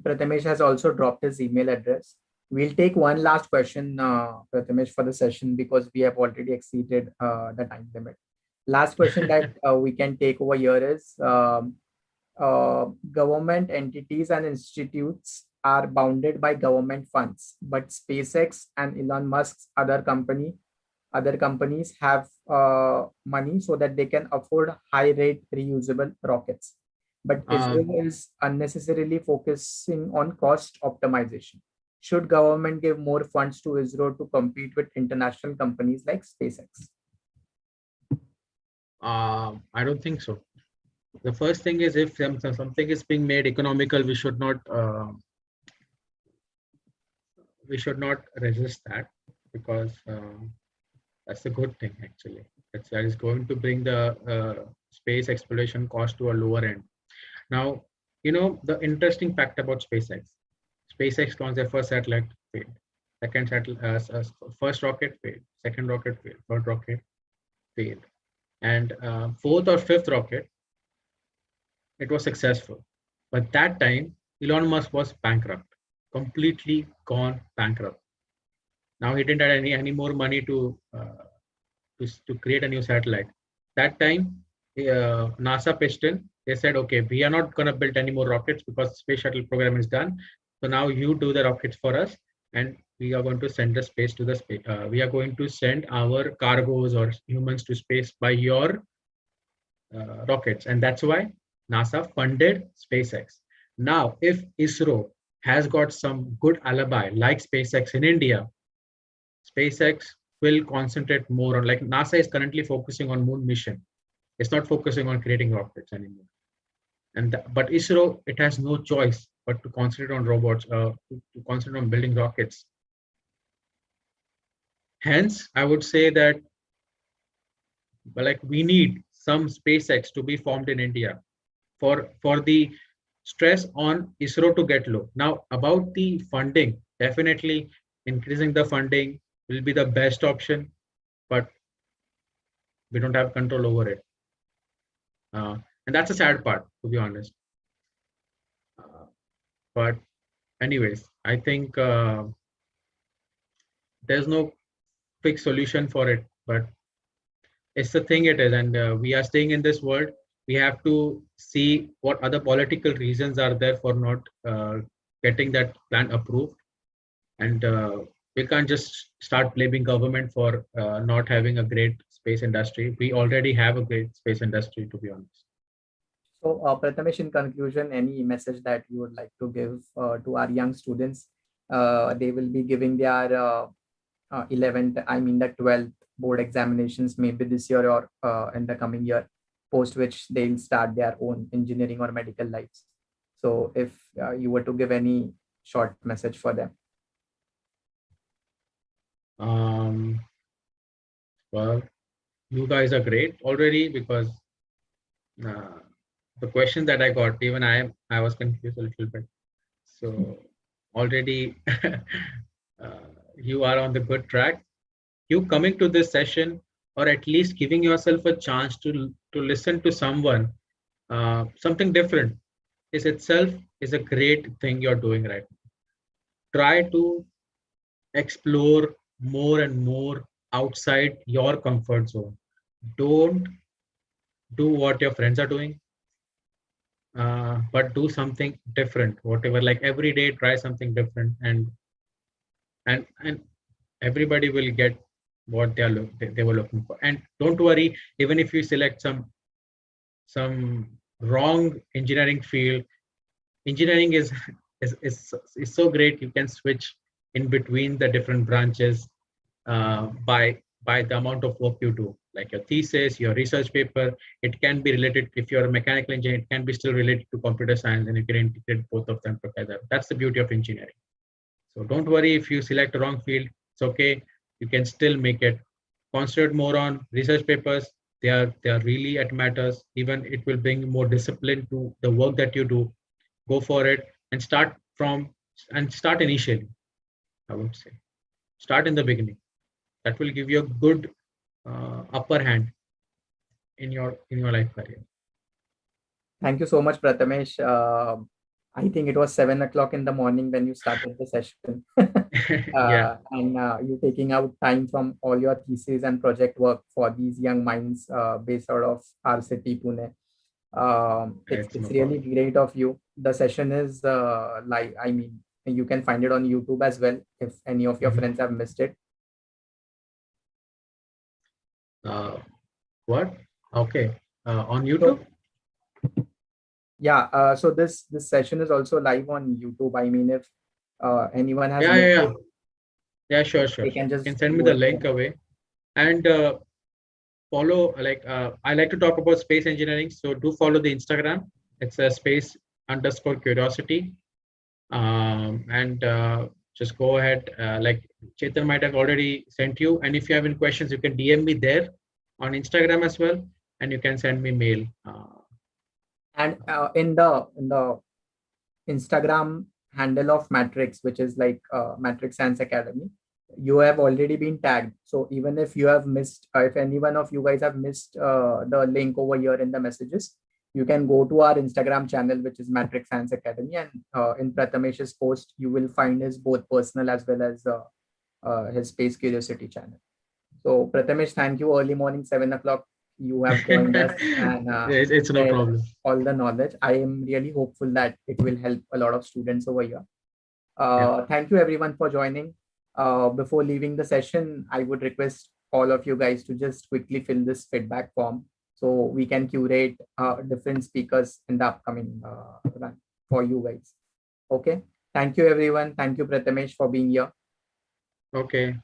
Prathamesh has also dropped his email address. We'll take one last question, Prathamesh, for the session because we have already exceeded the time limit. Last question that we can take over here is government entities and institutes are bounded by government funds, but SpaceX and Elon Musk's other companies have money so that they can afford high rate reusable rockets. But Israel Um, is unnecessarily focusing on cost optimization. Should government give more funds to Israel to compete with international companies like SpaceX? I don't think so. The first thing is, if something is being made economical, we should not resist that, because that's a good thing actually. That is going to bring the space exploration cost to a lower end. Now, the interesting fact about SpaceX launched their first satellite, failed. First rocket failed, second rocket failed, third rocket failed, and fourth or fifth rocket, it was successful. But that time, Elon Musk was bankrupt, completely gone bankrupt. Now he didn't have any more money to create a new satellite. That time, NASA pitched in. They said, okay, we are not going to build any more rockets because the space shuttle program is done. So now you do the rockets for us, and we are going to send the space to the space. We are going to send our cargoes or humans to space by your rockets, and that's why NASA funded SpaceX. Now, if ISRO has got some good alibi like SpaceX in India, SpaceX will concentrate more on, like, NASA is currently focusing on moon mission. It's not focusing on creating rockets anymore. But ISRO, it has no choice but to concentrate on robots, to concentrate on building rockets. Hence, I would say that, but like, we need some SpaceX to be formed in India for the stress on ISRO to get low. Now, about the funding, definitely increasing the funding will be the best option, but we don't have control over it. And that's a sad part, to be honest. Uh, but anyways, I think there's no fixed solution for it, but it's the thing it is, and we are staying in this world. We have to see what other political reasons are there for not getting that plan approved, and we can't just start blaming government for not having a great space industry. We already have a great space industry, to be honest. So, Prathamesh, in conclusion, any message that you would like to give to our young students? They will be giving their 11th, I mean the 12th board examinations maybe this year or in the coming year, post which they'll start their own engineering or medical lives. So, if you were to give any short message for them. Well, you guys are great already, because uh, the question that I got, even I was confused a little bit. So already you are on the good track. You coming to this session, or at least giving yourself a chance to listen to someone, something different, is itself is a great thing you're doing right now. Try to explore more and more outside your comfort zone. Don't do what your friends are doing, but do something different. Whatever, like every day, try something different, and everybody will get what they were looking for. And don't worry, even if you select some wrong engineering field, engineering is so great. You can switch in between the different branches by the amount of work you do, like your thesis, your research paper. It can be related. If you're a mechanical engineer, it can be still related to computer science, and you can integrate both of them together. That's the beauty of engineering. So don't worry if you select the wrong field. It's okay. You can still make it. Concentrate more on research papers. They are really at matters. Even it will bring more discipline to the work that you do. Go for it and start initially. I would say start in the beginning. That will give you a good upper hand in your life career. Thank you so much, Prathamesh. I think it was 7 o'clock in the morning when you started the session. Yeah, And you taking out time from all your thesis and project work for these young minds based out of our city, Pune. It's it's no it's really problem. great of you. The session is live. I mean, you can find it on YouTube as well if any of your Mhm. friends have missed it. Uh, what? Okay. On YouTube? So yeah, so this session is also live on YouTube. I mean, if anyone has Yeah, yeah, missed yeah. it, Yeah, sure, sure, they sure. can You can just send me go the there. link away. And follow, like, I like to talk about space engineering. So do follow the Instagram. It's a space underscore curiosity. And just go ahead. Like Chetan might have already sent you. And if you have any questions, you can DM me there on Instagram as well. And you can send me mail. And in the Instagram handle of Matrix, which is like Matrix Science Academy, you have already been tagged. So even if you have missed, if any one of you guys have missed the link over here in the messages, you can go to our Instagram channel, which is Matrix Science Academy, and in Prathamesh's post, you will find his both personal as well as his Space Curiosity channel. So Prathamesh, thank you. Early morning, 7 o'clock, you have joined us and It's no shared problem. all the knowledge. I am really hopeful that it will help a lot of students over here. Yeah. Thank you everyone for joining. Before leaving the session, I would request all of you guys to just quickly fill this feedback form so we can curate different speakers in the upcoming run for you guys. Okay. Thank you everyone. Thank you Prathamesh for being here. Okay.